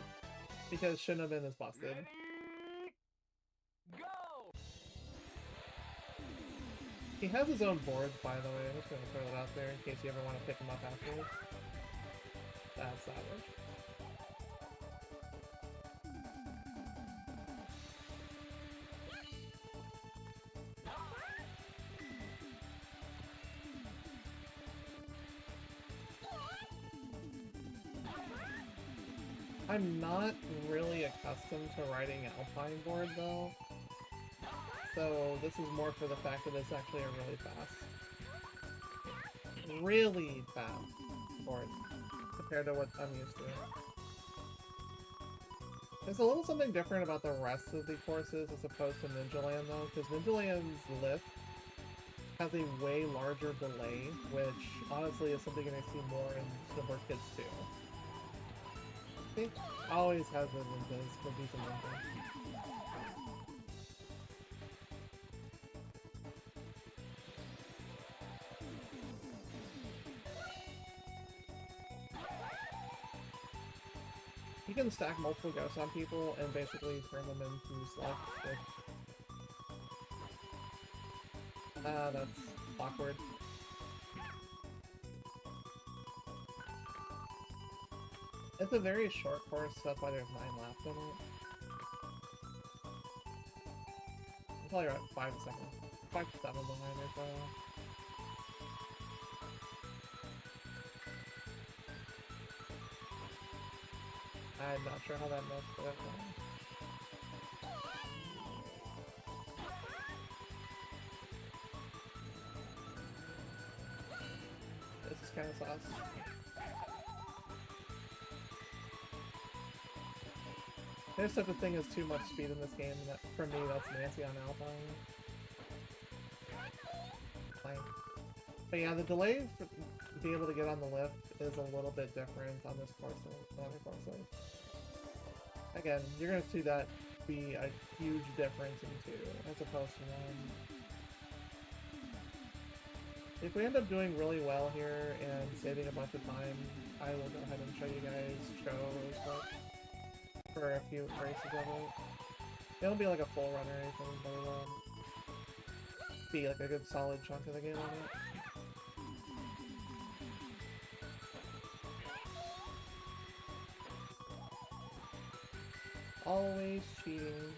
because Shinobin is busted. Ready? Go! He has his own boards, by the way. I'm just gonna throw that out there in case you ever want to pick him up afterwards. That's savage. I'm not really accustomed to riding Alpine board though, so this is more for the fact that it's actually a really fast board compared to what I'm used to. There's a little something different about the rest of the courses as opposed to Ninja Land though, because Ninja Land's lift has a way larger delay, which honestly is something you're going to see more in Snowboard Kids 2. It always has those ninjas, but these are ninjas. You can stack multiple ghosts on people and basically turn them into slugs. That's awkward. It's a very short course, so that's why there's 9 laps in it. I'm probably about 5 seconds. 5 to 7 behind or so. I'm not sure how that missed, but this is kind of sauce. There's such a thing as too much speed in this game, and that, for me, that's Nancy on Alpine. Fine. But yeah, the delay for being able to get on the lift is a little bit different on this course than other courses. Again, you're going to see that be a huge difference in 2, as opposed to 1. If we end up doing really well here and saving a bunch of time, I will go ahead and show you guys shows, but for a few races of it. It'll be like a full run or anything, but it'll be like a good solid chunk of the game on it. Always cheating.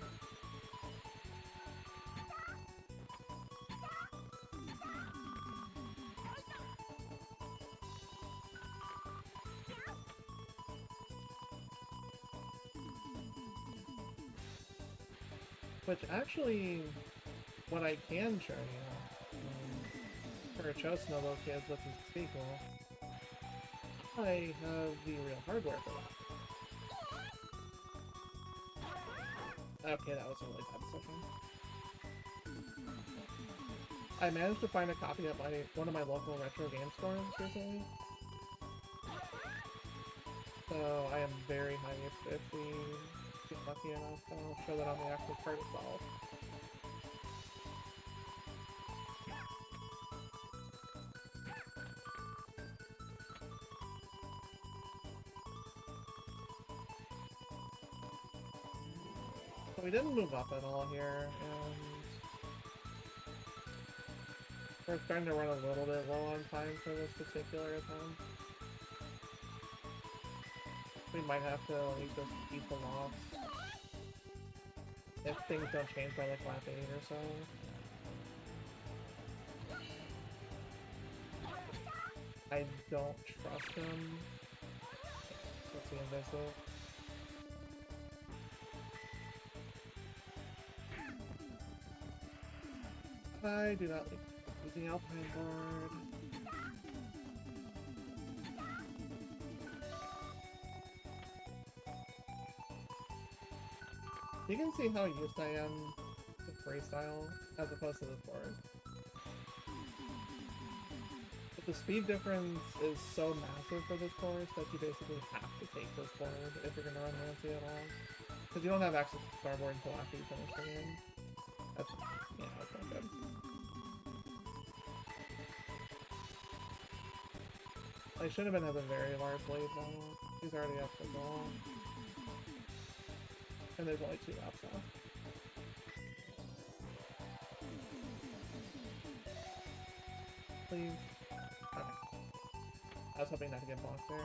Which actually, what I can show you, for a show Snowboard Kids, which is sequel, I have the real hardware for that. Okay, that was a really bad decision. I managed to find a copy at one of my local retro game stores recently, So I am very hyped if we get lucky enough, and I'll show that on the actual card itself. So we didn't move up at all here, and we're starting to run a little bit low on time for this particular attempt. We might have to like just eat the loss if things don't change by like lap 8 or so. I don't trust him. Let's see, invisible. I do not like using Alpine board. You can see how used I am to freestyle as opposed to this board. But the speed difference is so massive for this course that you basically have to take this board if you're gonna run Nancy at all. Because you don't have access to Starboard until after you finish the game. That's, yeah, that's not good. I should have been at a very large lead now. He's already up the goal. And there's only 2 laps left. Please. Okay. I was hoping not to get blocked there.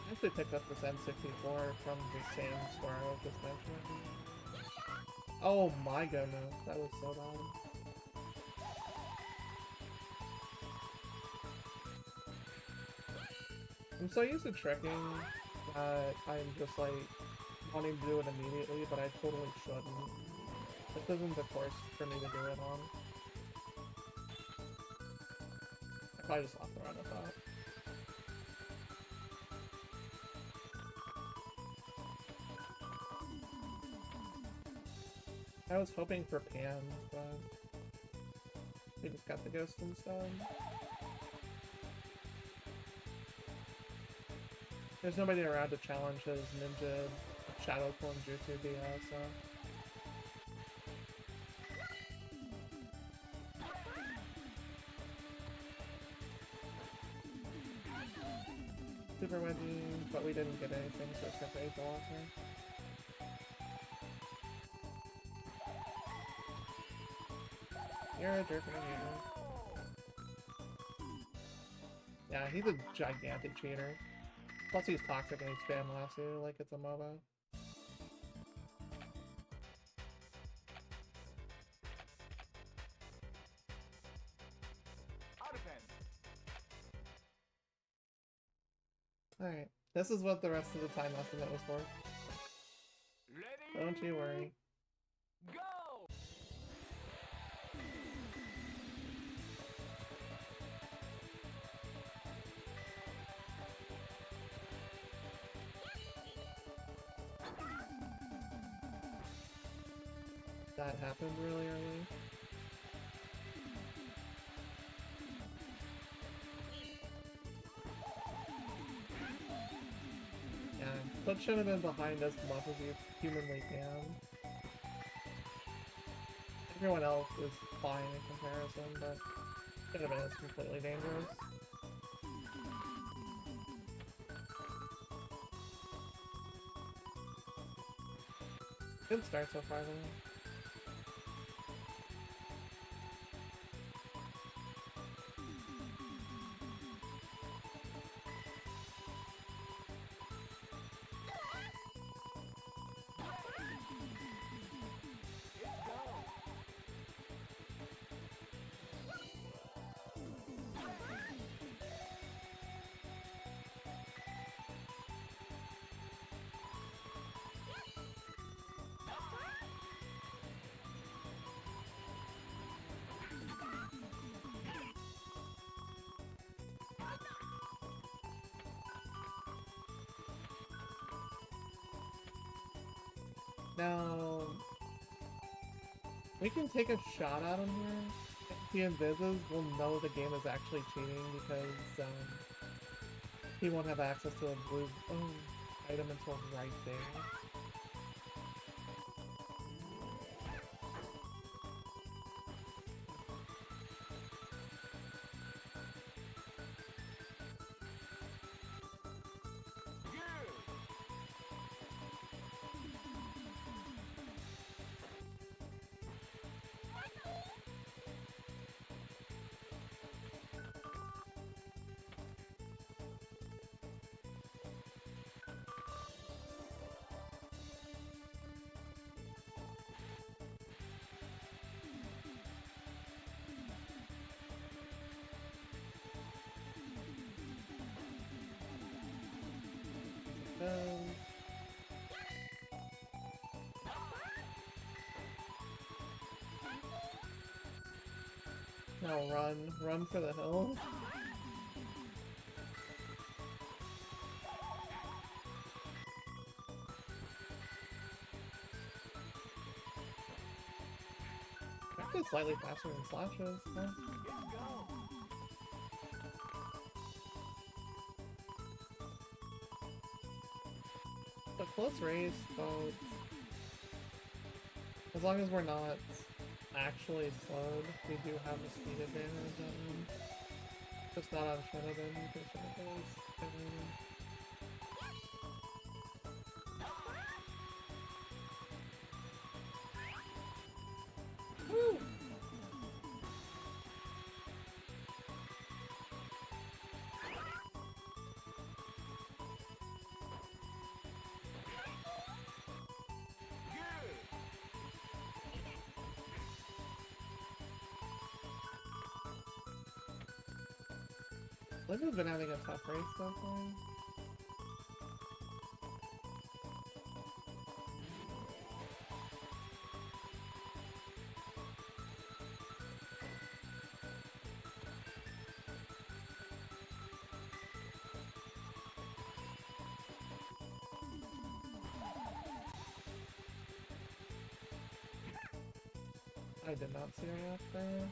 I actually picked up this N64 from the same store I was just mentioning. Oh my goodness, that was so dumb. I'm so used to tricking that I'm just like wanting to do it immediately, but I totally shouldn't. This isn't the course for me to do it on. I probably just lost the run with that. I was hoping for Pan, but we just got the ghost instead. There's nobody around to challenge his ninja shadow clone jutsu BS, so. Super wedgie, but we didn't get anything, so it's gonna be loss here. You're a jerk and a cheater. Yeah, he's a gigantic cheater. Plus he's toxic and he spam lasso like it's a MOBA. Alright, this is what the rest of the time estimate was for. Don't you worry. Go! That happened really early. Yeah, Clip should have been behind as much as you humanly can. Everyone else is fine in comparison, but should have been as completely dangerous. Good start so far, though. Now, we can take a shot at him here. If he invises, we'll know the game is actually cheating because he won't have access to a blue item until right there. Now run for the hills. Actually slightly faster than Slashes, huh? It's a close race, but as long as we're not actually slowed, we do have the speed advantage on him. Just not on Shinoden, because Shinoden is Woo! Linda's been having a tough race so far. I did not see her up there.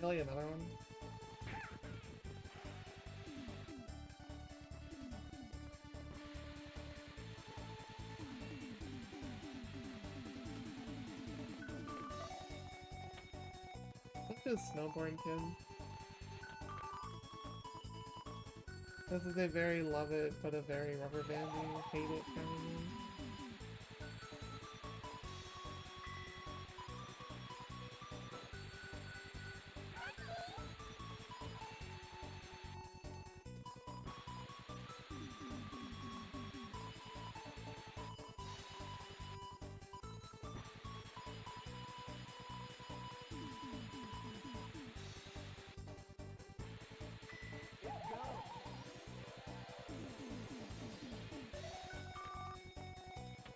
Really, another one? Look at this snowboard kid. This is a very love it, but a very rubber bandy, hate it kind of game.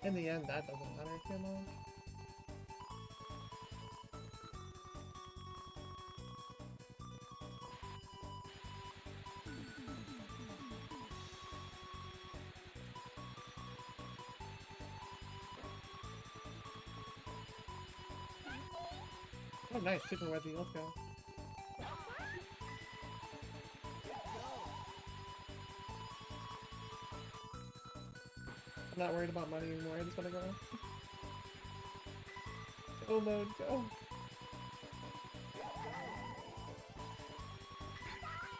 In the end, that doesn't matter too much. Oh, nice, super wedgie, let's go. I'm not worried about money anymore, I just wanna go. Go mode, go.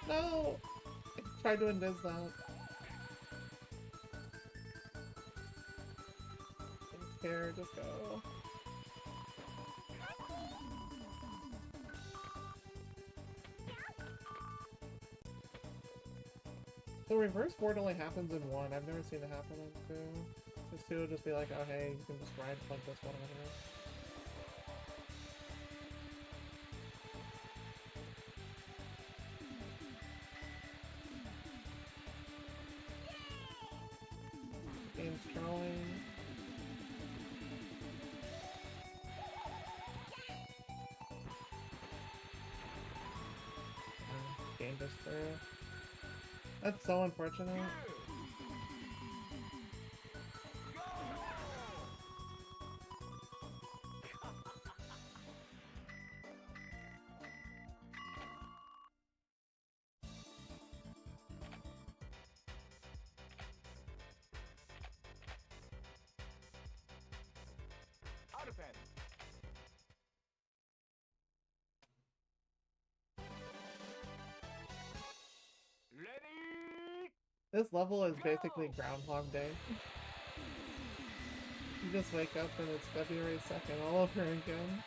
No! I tried to invis that. Don't care, just go. The reverse board only happens in one. I've never seen it happen in two. Because two will just be like, oh hey, you can just ride like this one over here. Game's trolling. game just through. That's so unfortunate. Out of pen. Ready? This level is basically Groundhog Day. You just wake up and it's February 2nd all over again.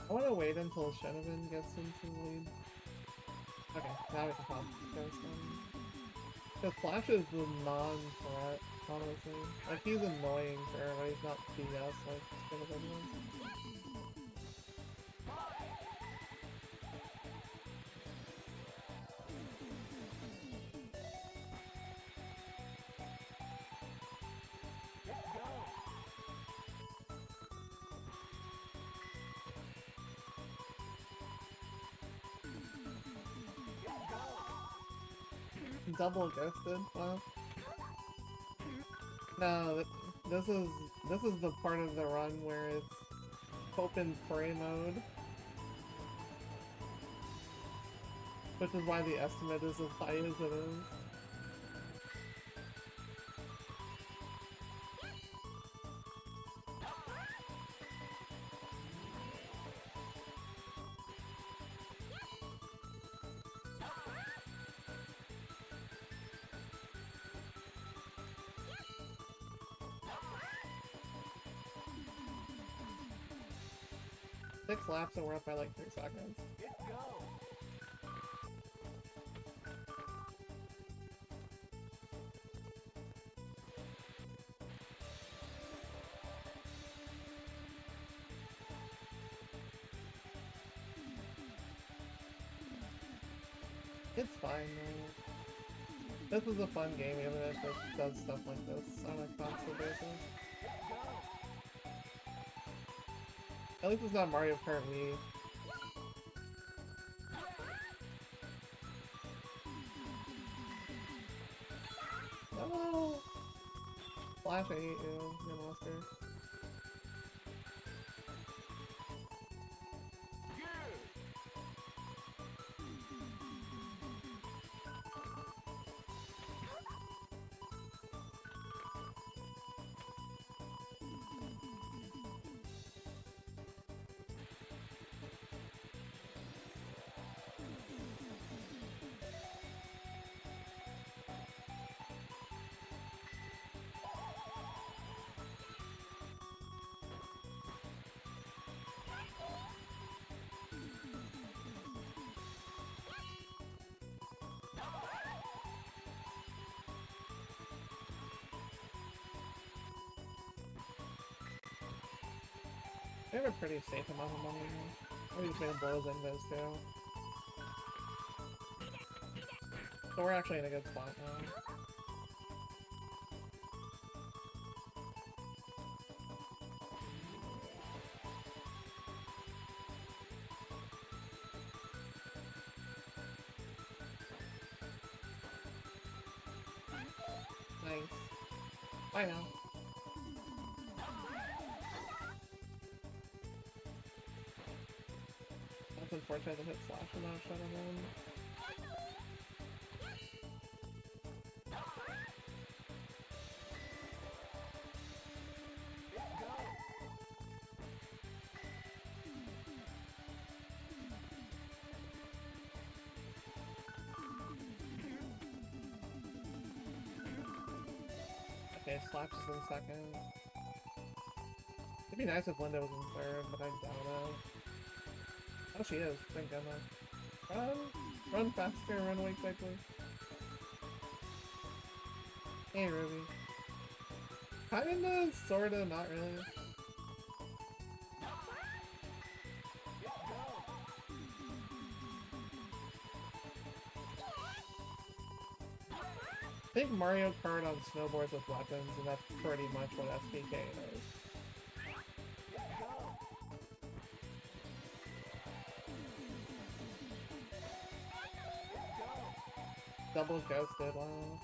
I want to wait until Shenovan gets into the lead. Okay, now we can pop this one. Because Flash is the non-threat, honestly. Like, he's annoying for everybody, he's not BS like Shenovan is. Double ghosted? Well, no, this is the part of the run where it's hope and pray mode, which is why the estimate is as high as it is. Six laps and we're up by like 3 seconds. It's fine though. This is a fun game even if it does stuff like this on a constant basis. At least it's not Mario Kart Wii. No! Flash, I hate you, you monster. They have a pretty safe amount of money here. I just made him blow his invis too. So we're actually in a good spot now. Nice. Bye now. That's unfortunate to hit Slash and not shut him in. Okay, Slash is in second. be nice if Linda was in third, but I doubt it. Oh, she is. Thank goodness. Run! Run faster, run away quickly. Hey, Ruby. Kinda, sorta, not really. I think Mario Kart on snowboards with weapons, and that's pretty much what SPK is. Double ghosted, wow.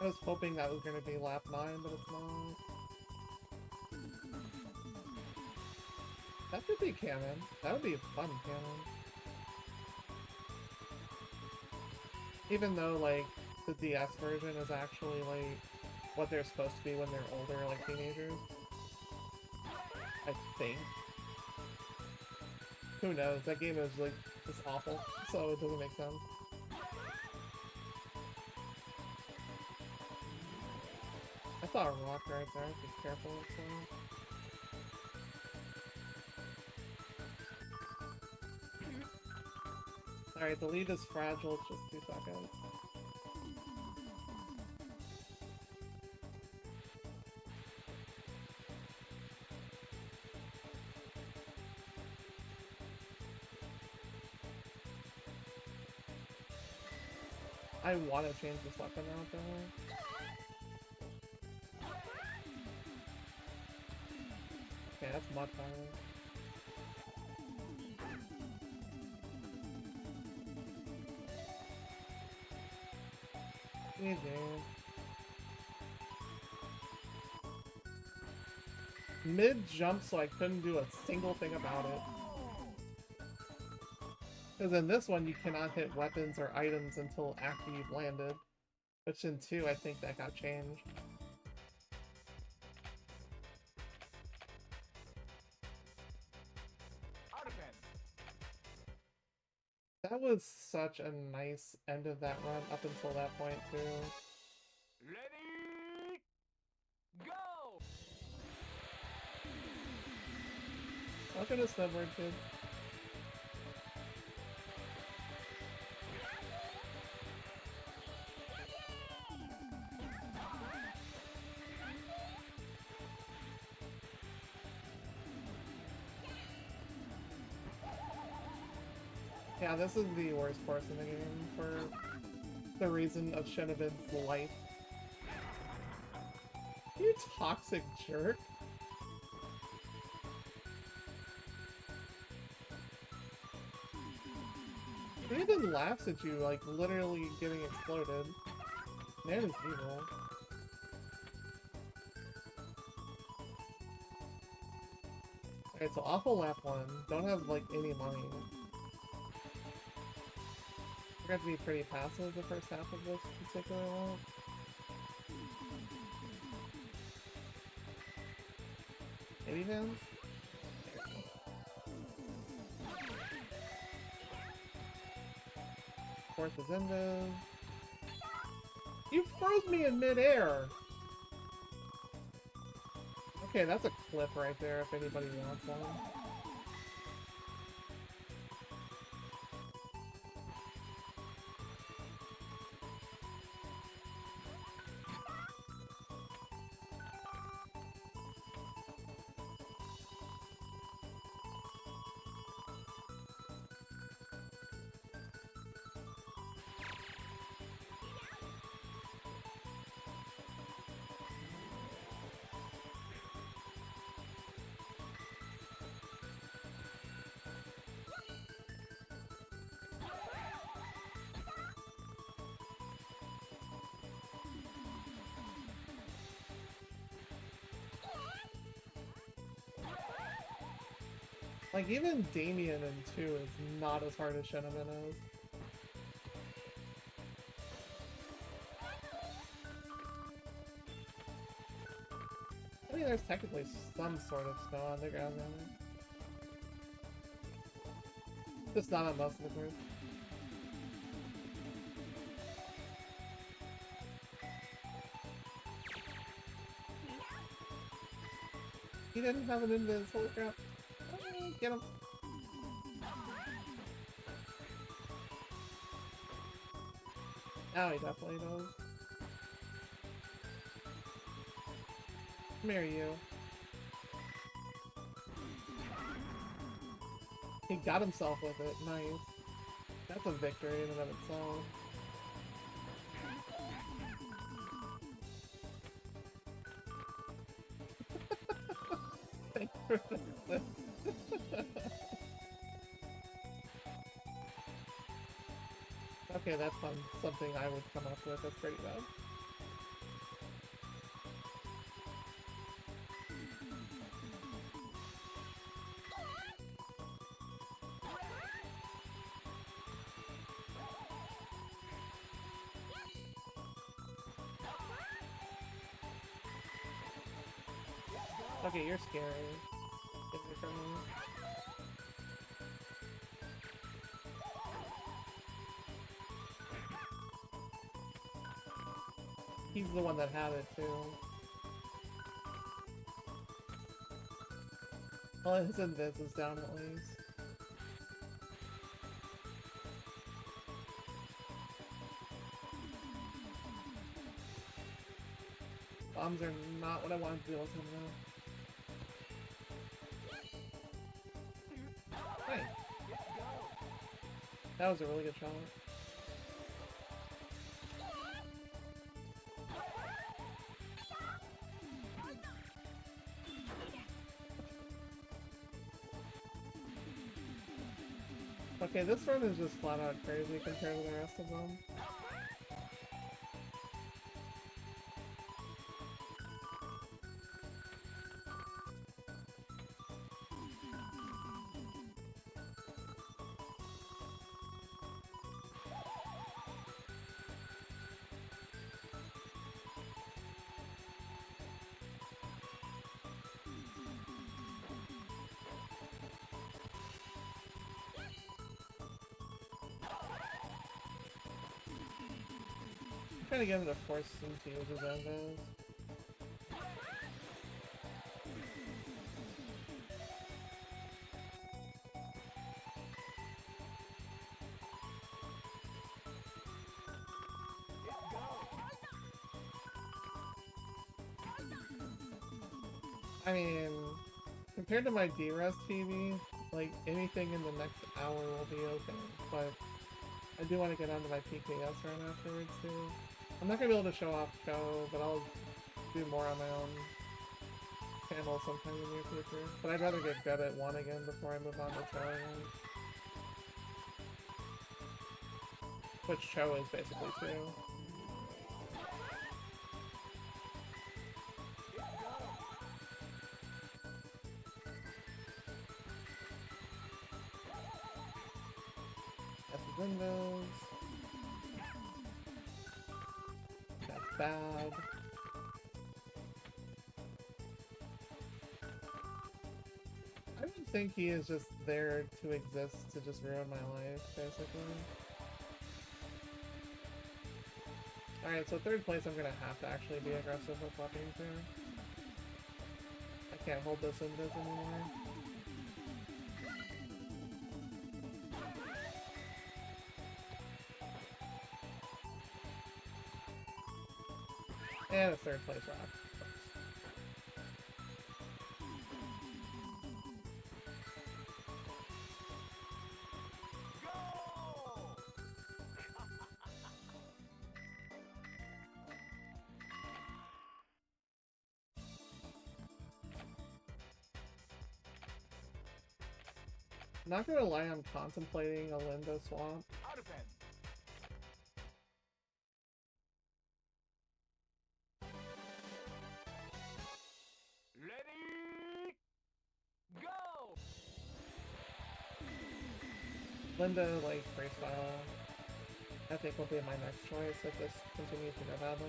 I was hoping that was gonna be lap 9, but it's not. That could be canon. That would be a fun canon. Even though, like, the DS version is actually, like, what they're supposed to be when they're older, like teenagers. I think. Who knows? That game is, like, just awful, so it doesn't make sense. I saw a rock right there. Be careful with that. Alright, the lead is fragile. It's just 2 seconds. I want to change this weapon out though. Okay, that's much higher. Easy. Mid-jump, so I couldn't do a single thing about it. Because in this one, you cannot hit weapons or items until after you've landed. Which in 2, I think that got changed. That was such a nice end of that run up until that point, too. Ready, go! Welcome to Snowboard, kids. Yeah, this is the worst course in the game for the reason of Shinobin's life. You toxic jerk. He even laughs at you, like, literally getting exploded. Man is evil. Alright, so awful lap 1. Don't have, like, any money. We're going to be pretty passive the first half of this particular lap. Maybe fans? Course is ended. You froze me in midair! Okay, that's a clip right there if anybody wants one. Like, even Damien in 2 is not as hard as Shinobin is. I mean, there's technically some sort of snow on the ground there. Just not on most of the course. He didn't have an invis, holy crap. Oh, get him. Now he definitely does. Come here, you. He got himself with it. Nice. That's a victory in and of itself. Thank you for this. Okay, that's something I would come up with. That's pretty bad. Okay, you're scary. Get away from me. He's the one that had it too. Well, his invis is down at least. Bombs are not what I wanted to deal with him now. Hey. That was a really good shot. Okay, this run is just flat out crazy compared to the rest of them. Trying to get him to force him to use his invis. I mean, compared to my DRS TV, like anything in the next hour will be okay, but I do want to get onto my PKS run afterwards too. I'm not gonna be able to show off Cho, but I'll do more on my own channel sometime in the near future. But I'd rather get good at 1 again before I move on to Cho again. Which Cho is basically 2. That's the windows. That's bad. I would think he is just there to exist to just ruin my life, basically. Alright, so 3rd place I'm gonna have to actually be aggressive with weapons here. I can't hold this invis anymore. And a 3rd place rock. Not gonna lie, I'm contemplating a Linda swap. Ready? Go! Linda, like, freestyle, I think will be my next choice if this continues to go badly.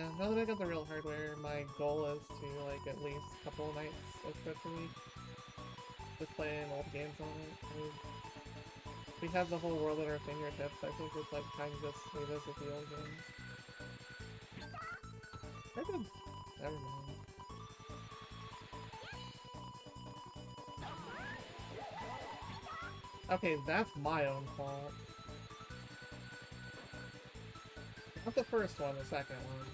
Yeah, now that I got the real hardware, my goal is to, like, at least a couple of nights of Twitch a week. Just playing old games on it. I mean, we have the whole world at our fingertips. I think it's, like, time to just revisit the old games. I did. Never mind. Okay, that's my own fault. Not the first one, the second one.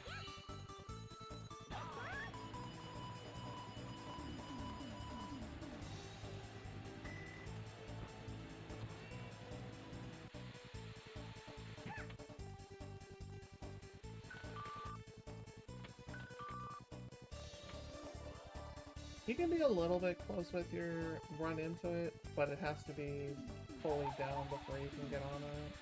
You can be a little bit close with your run into it, but it has to be fully down before you can get on it.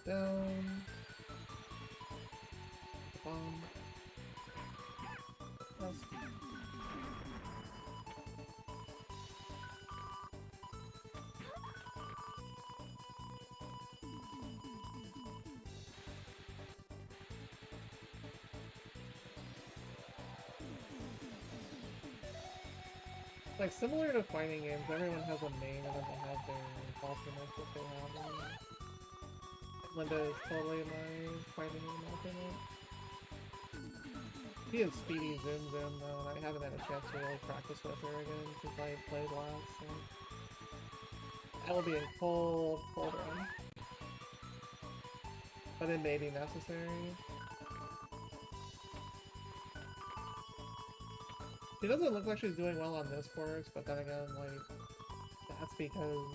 Down. Bomb. Yes. Like, similar to fighting games, everyone has a main and then they have their alternates if they have one. Linda is totally my fighting game alternate. He is Speedy Zoom Zoom though, and I haven't had a chance to really practice with her again since I played last, so... That will be a cold run. But it may be necessary. She doesn't look like she's doing well on this course, but then again, like, that's because...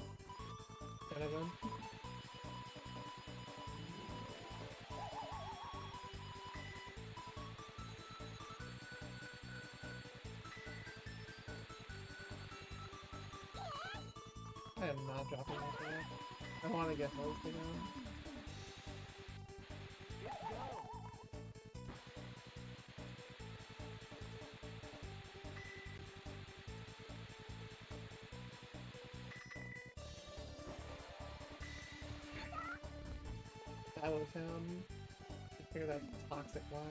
Finnegan. I am not dropping this one. I want to get those again. That was him. I hear that toxic laugh.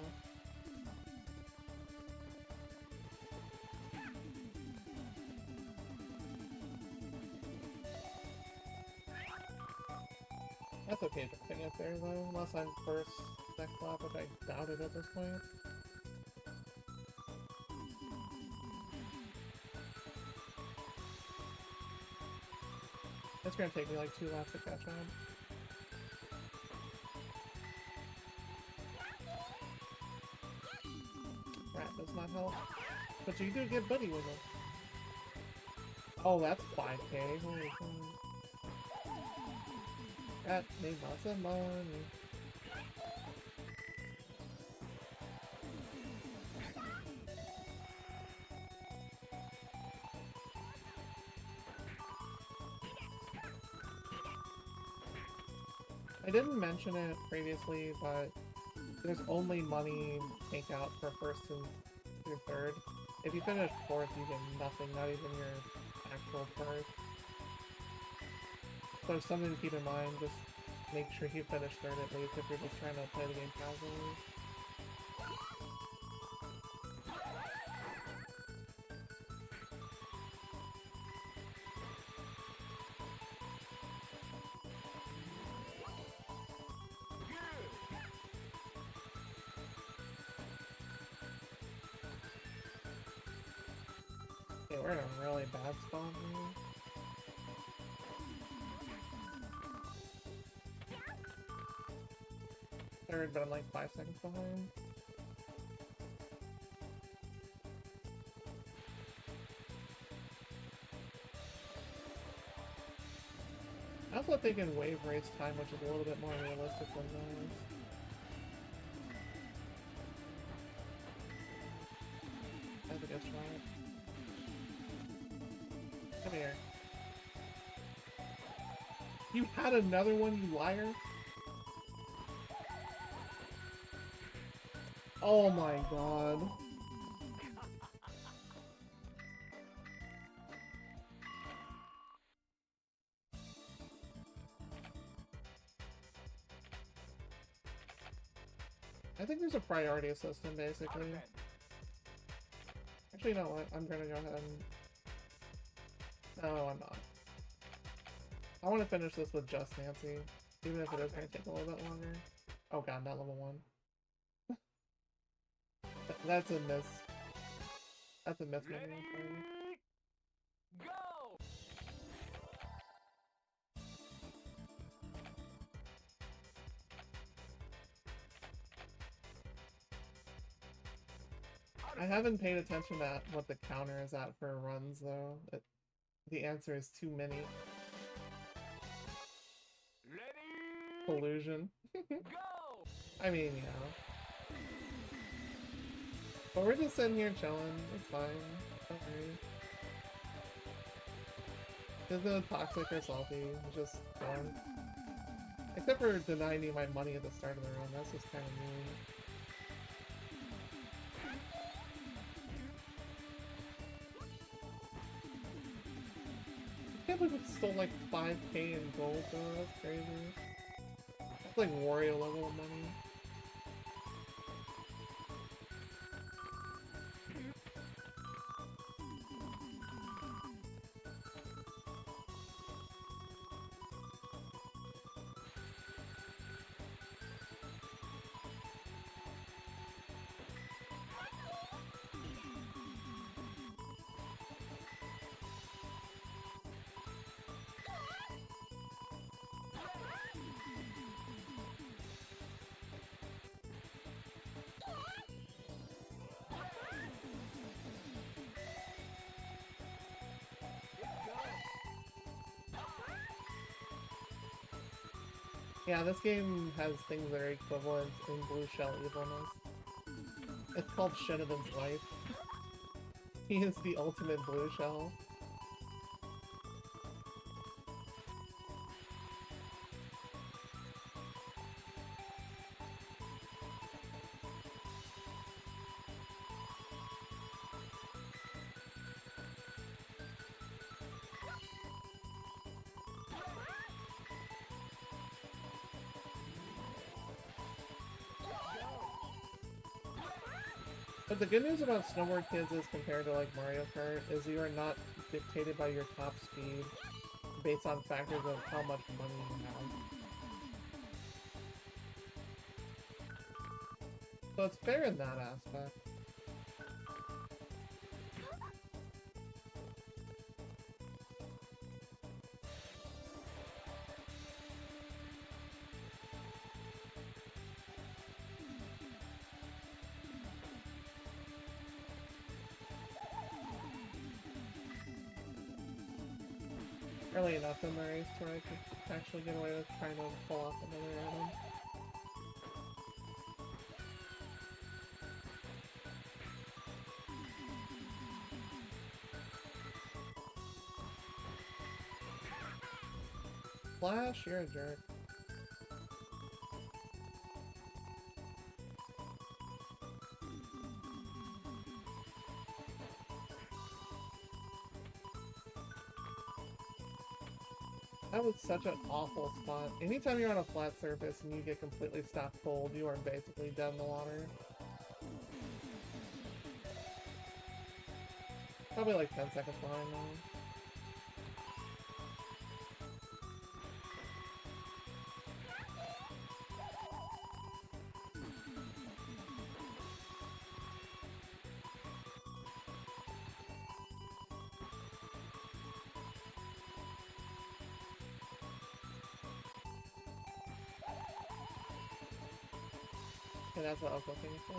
That's okay dropping it there though, unless I'm first next lap, which I doubt it at this point. It's gonna take me like 2 laps to catch on. Rat does not help. But you do get Buddy Wiggle. Oh, that's 5k. Holy cow. Rat made lots of money. I didn't mention it previously, but there's only money takeout for first and through third. If you finish fourth, you get nothing, not even your actual first. So it's something to keep in mind, just make sure you finish third at least if you're just trying to play the game casually. Okay, we're in a really bad spot here. Third, but I'm like 5 seconds behind. I also think in wave race time, which is a little bit more realistic than those. That's a good shot. Come here. You had another one, you liar? Oh my god. I think there's a priority system, basically. Actually, you know what? I'm gonna go ahead and... No, I'm not. I want to finish this with just Nancy, even if it is going to take a little bit longer. Oh god, not level 1. That's a miss. That's a miss. Ready? Go! I haven't paid attention to what the counter is at for runs, though. The answer is too many. Ready? Collusion. Go! I mean, yeah. But we're just sitting here chilling. It's fine. Don't worry. There's no toxic or salty. It's just fun. Except for denying me my money at the start of the run. That's just kind of mean. I can't believe it stole like 5k in gold though. That's crazy. That's like Wario level of money. Yeah, this game has things that are equivalent in Blue Shell evilness. It's called Shenanigan's Life. He is the ultimate Blue Shell. But the good news about Snowboard Kids is compared to like Mario Kart is you are not dictated by your top speed based on factors of how much money you have. So it's fair in that aspect. Early enough in the race where I could actually get away with trying to pull off another item. Flash, you're a jerk. That was such an awful spot. Anytime you're on a flat surface and you get completely stopped cold, you are basically dead in the water. Probably like 10 seconds behind now. Okay, that's what I was looking for.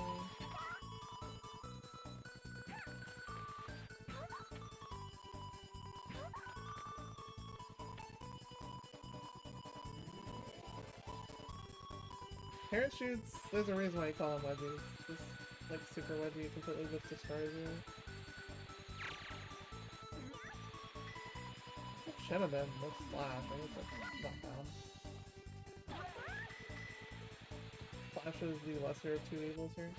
Parachutes, there's a reason why you call them wedgies. Just like super wedgie, completely just destroys you. should have been the Slash. I guess that's not bad. Slash is the lesser of two evils here.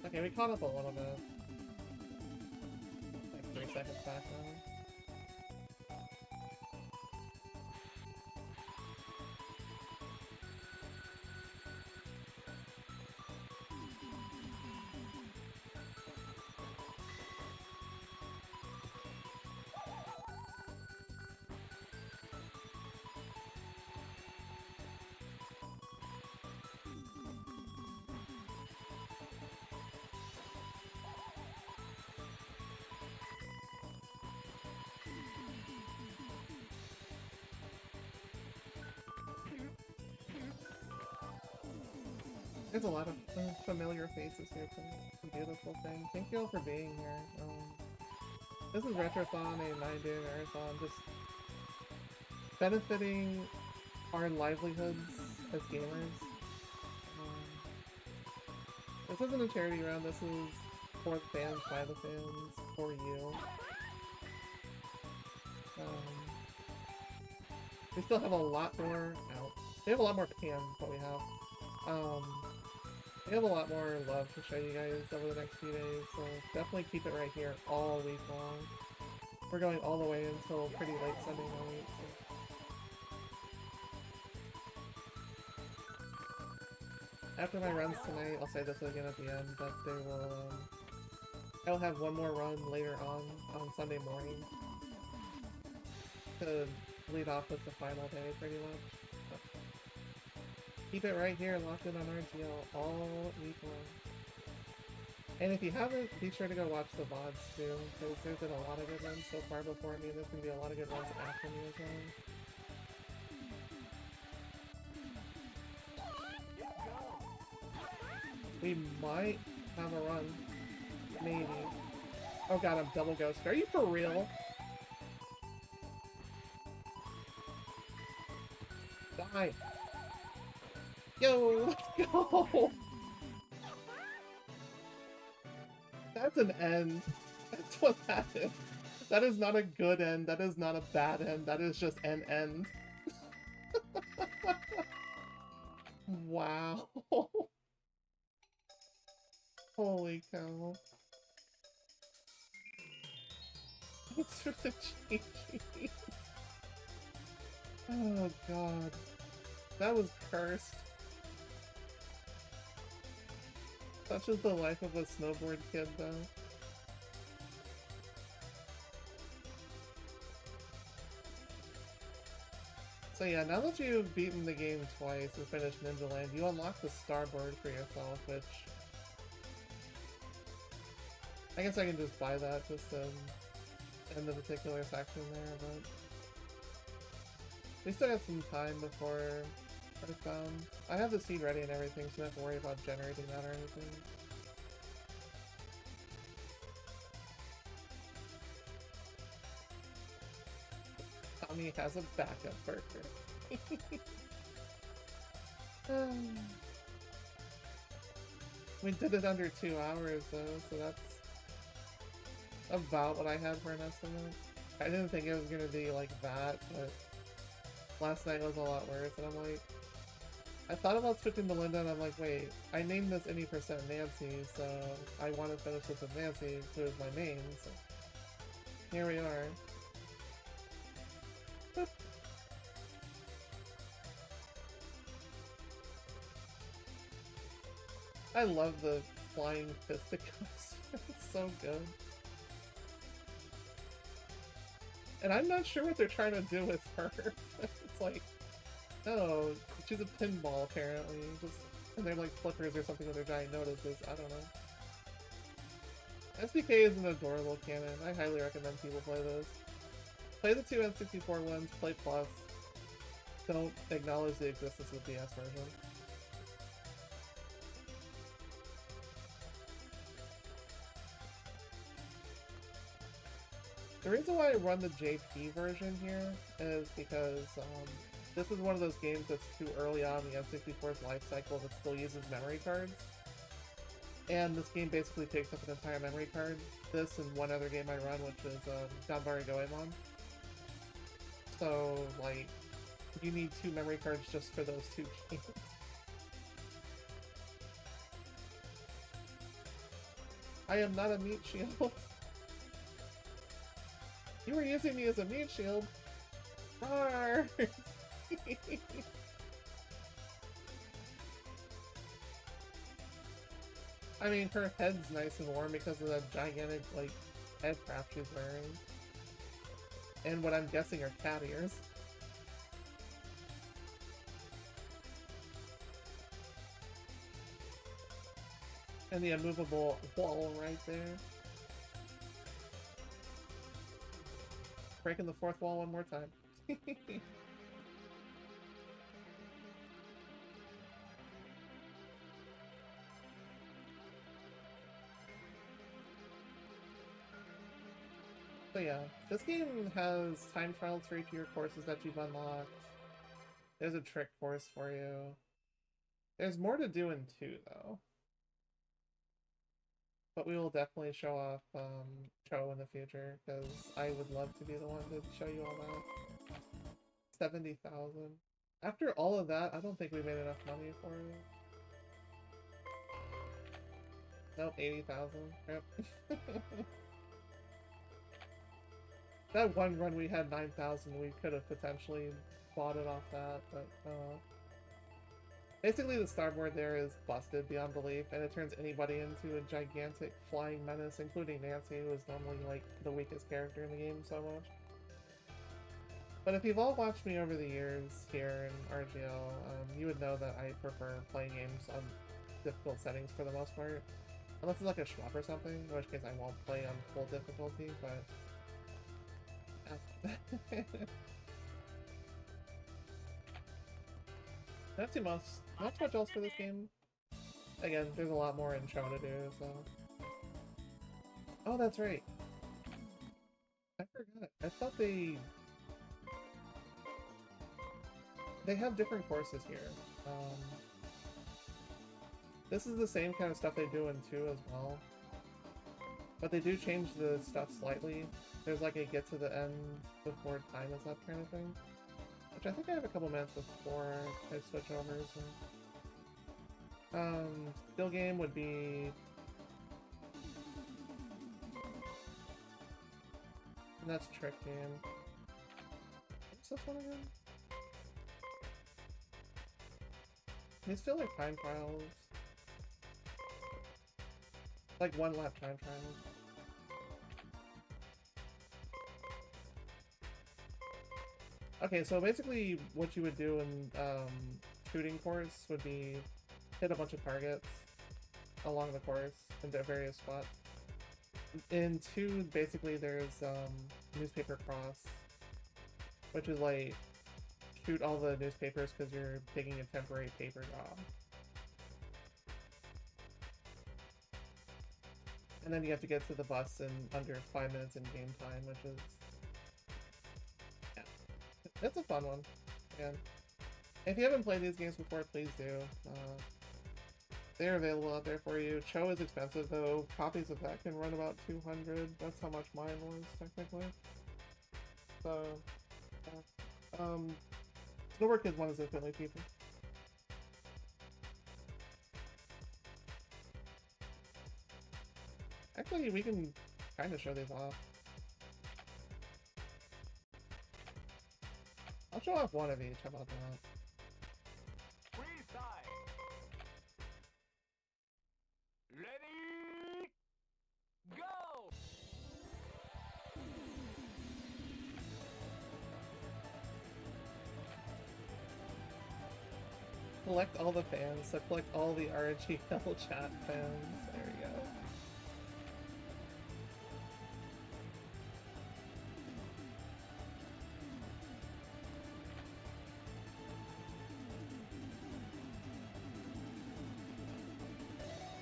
Okay, we caught up a little bit. Like 3 seconds back now. There's a lot of familiar faces here too. It's a beautiful thing. Thank you all for being here. This is Retrothon, a 9-day marathon, just benefiting our livelihoods as gamers. This isn't a charity round, this is for the fans, by the fans, for you. We still have a lot more out. We have a lot more pans than what we have. We have a lot more love to show you guys over the next few days, so definitely keep it right here all week long. We're going all the way until pretty late Sunday night. So. After my runs tonight, I'll say this again at the end, but there will, I'll have one more run later on Sunday morning to lead off with the final day, pretty much. Keep it right here, locked in on RGL all week long. And if you haven't, be sure to go watch the VODs too, because there's been a lot of good ones so far before me, and there's going to be a lot of good ones after me as well. We might have a run. Maybe. Oh god, I'm double ghosted. Are you for real? Die! Yo, let's go! That's an end. That's what that is. That is not a good end. That is not a bad end. That is just an end. Wow. Holy cow. Thanks for the GG. Oh god. That was cursed. Such is the life of a snowboard kid, though. So yeah, now that you've beaten the game twice and finished Ninja Land, you unlock the starboard for yourself, which... I guess I can just buy that just to end the particular section there, but... We still got some time before Earthbound. I have the seed ready and everything, so I don't have to worry about generating that or anything. Tommy has a backup burger. We did it under 2 hours though, so that's about what I had for an estimate. I didn't think it was gonna be like that, but last night was a lot worse, and I'm like, I thought about switching to Linda, and I'm like, wait, I named this any percent Nancy, so I want to finish this with Nancy, who is my main, so here we are. Boop. I love the flying fisticuffs. It's so good. And I'm not sure what they're trying to do with her. It's like, oh, she's a pinball apparently. And they're like flippers or something with their giant notices. I don't know. SPK is an adorable canon. I highly recommend people play this. Play the two N64 ones, play Plus. Don't acknowledge the existence of the DS version. The reason why I run the JP version here is because this is one of those games that's too early on in the N64's life cycle that still uses memory cards. And this game basically takes up an entire memory card. This and one other game I run, which is Ganbare Goemon. So, like, you need 2 memory cards just for those 2 games. I am not a meat shield. You were using me as a meat shield. Arr! I mean, her head's nice and warm because of that gigantic, like, head wrap she's wearing. And what I'm guessing are cat ears. And the immovable wall right there. Breaking the 4th wall one more time. So yeah, this game has time trials for each of your courses that you've unlocked. There's a trick course for you. There's more to do in 2, though. But we will definitely show off Cho in the future, because I would love to be the one to show you all that. 70,000. After all of that, I don't think we made enough money for it. Nope, 80,000. Yep. That one run we had 9,000, we could have potentially bought it off that, but basically the starboard there is busted beyond belief, and it turns anybody into a gigantic flying menace, including Nancy, who is normally like the weakest character in the game so much. But if you've all watched me over the years here in RGL, you would know that I prefer playing games on difficult settings for the most part. Unless it's like a shmup or something, in which case I won't play on full difficulty, but not too much. Not too much else for this game. Again, there's a lot more in Cho to do, so. Oh, that's right. I forgot. I thought they have different courses here. This is the same kind of stuff they do in 2 as well. But they do change the stuff slightly. There's like a get to the end before time is up kind of thing. Which I think I have a couple minutes before I switch over, so... Skill game would be... And that's trick game. What's this one again? These feel like time trials. Like 1 lap time trials. Okay, so basically what you would do in shooting course would be hit a bunch of targets along the course into various spots. In 2, basically there's newspaper cross, which is like shoot all the newspapers because you're taking a temporary paper job. And then you have to get to the bus in under 5 minutes in game time, which is... yeah. It's a fun one. Again. If you haven't played these games before, please do. They're available out there for you. Cho is expensive though. Copies of that can run about 200. That's how much mine was, technically. So, yeah. Snowboard Kids 1 is definitely cheaper. Actually, we can kind of show these off. I'll show off one of each, how about that? Freestyle. Ready? Go! Collect all the fans, so collect all the RGL chat fans. There we go.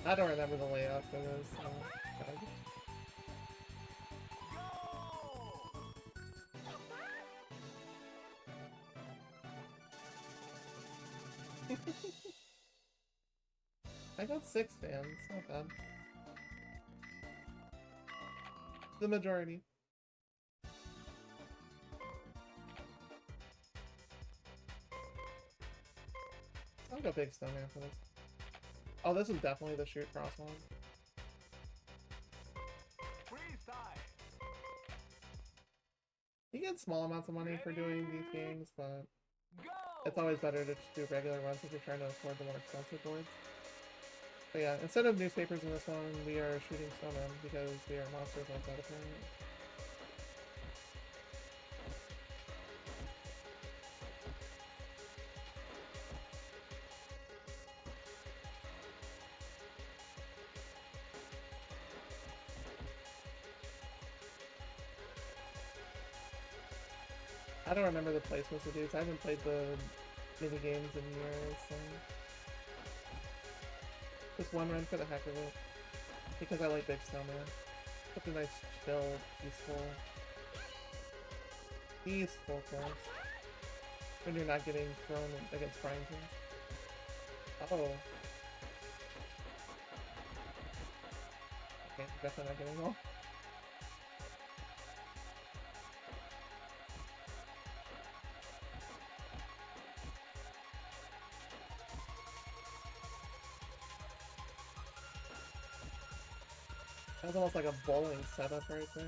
I don't remember the layout for this. Go! I got 6 fans, not bad. The majority. I'll go Big Snowman for this. Oh, this is definitely the shoot cross one. You get small amounts of money for doing these games, but it's always better to just do regular ones if you're trying to afford the more expensive boards. But yeah, instead of newspapers in this one, we are shooting snowmen because we are monsters like that apparently. I don't remember the placements of these. I haven't played the mini games in years, so just one run for the heck of it. Because I like Big Snowman. Such a nice, chill, peaceful course. When you're not getting thrown against frying pins. Oh. Okay, definitely not getting well. That's almost like a bowling setup right there.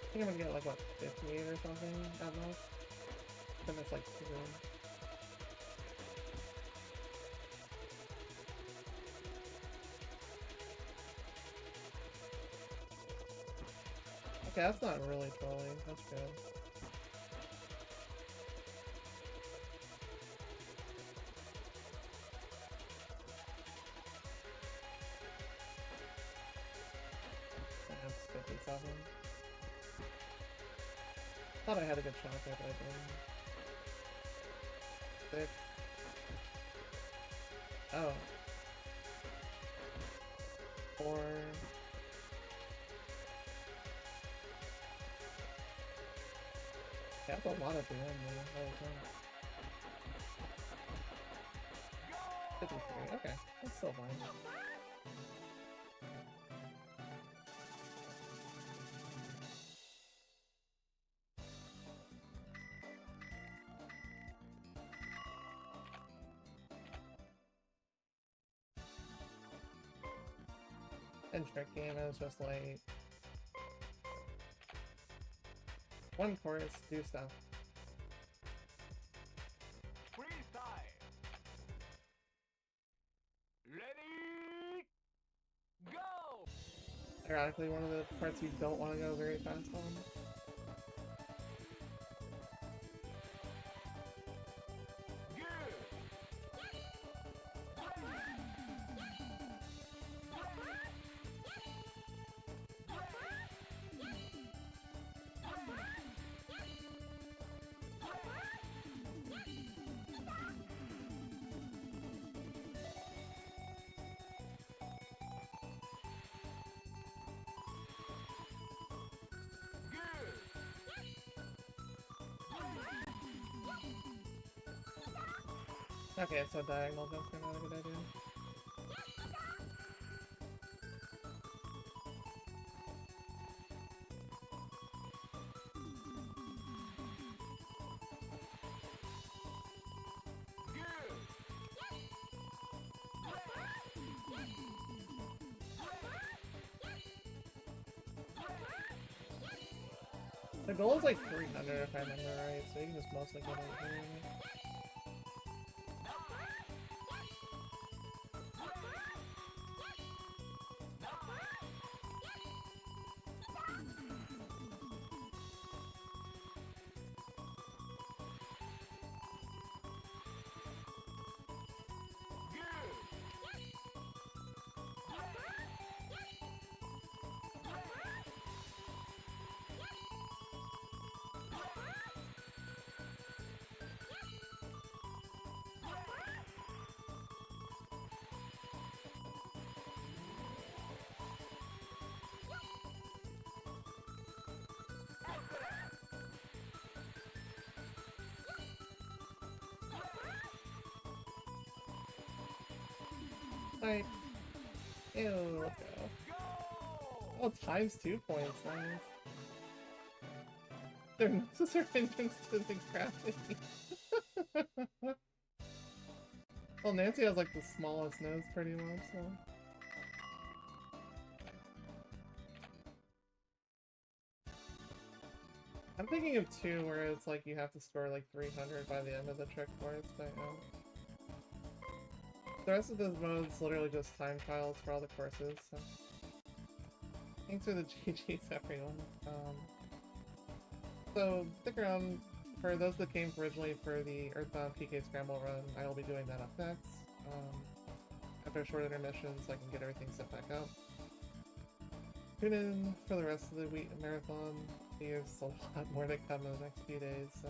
I think I'm gonna get like, what, 58 or something at most? Then it's like 2. Okay, that's not really trolling. That's good. That's 57. Thought I had a good shot there, but I didn't. 6. Oh. 4. That's a lot at the end, man. Holy cow. 53. Okay, that's still fine. And trick game is just like one chorus, do stuff. Freestyle. Ready? Go. Ironically, one of the parts you don't want to go very fast on. Okay, so diagonal jumps are not a good idea. The goal is like 300 if I remember right, so you can just mostly get it here. Alright. Ew, let's go. Oh, times 2 points, nice. They're necessary engines to the crafting. Well, Nancy has like the smallest nose pretty much, so. I'm thinking of 2 where it's like you have to score like 300 by the end of the trick course, but the rest of this mode is literally just time trials for all the courses, so. Thanks for the GGs, everyone. So, stick around. For those that came originally for the Earthbound PK Scramble run, I will be doing that up next. After a short intermission so I can get everything set back up. Tune in for the rest of the week marathon. There's a lot more to come in the next few days, so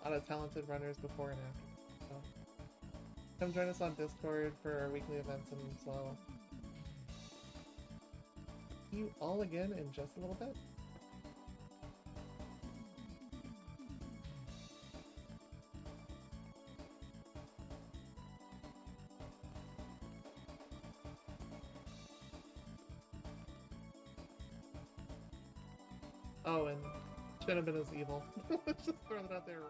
a lot of talented runners before and after. So come join us on Discord for our weekly events and as well. See you all again in just a little bit. Oh, and should have been as evil. Let's just throw that out there right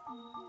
now.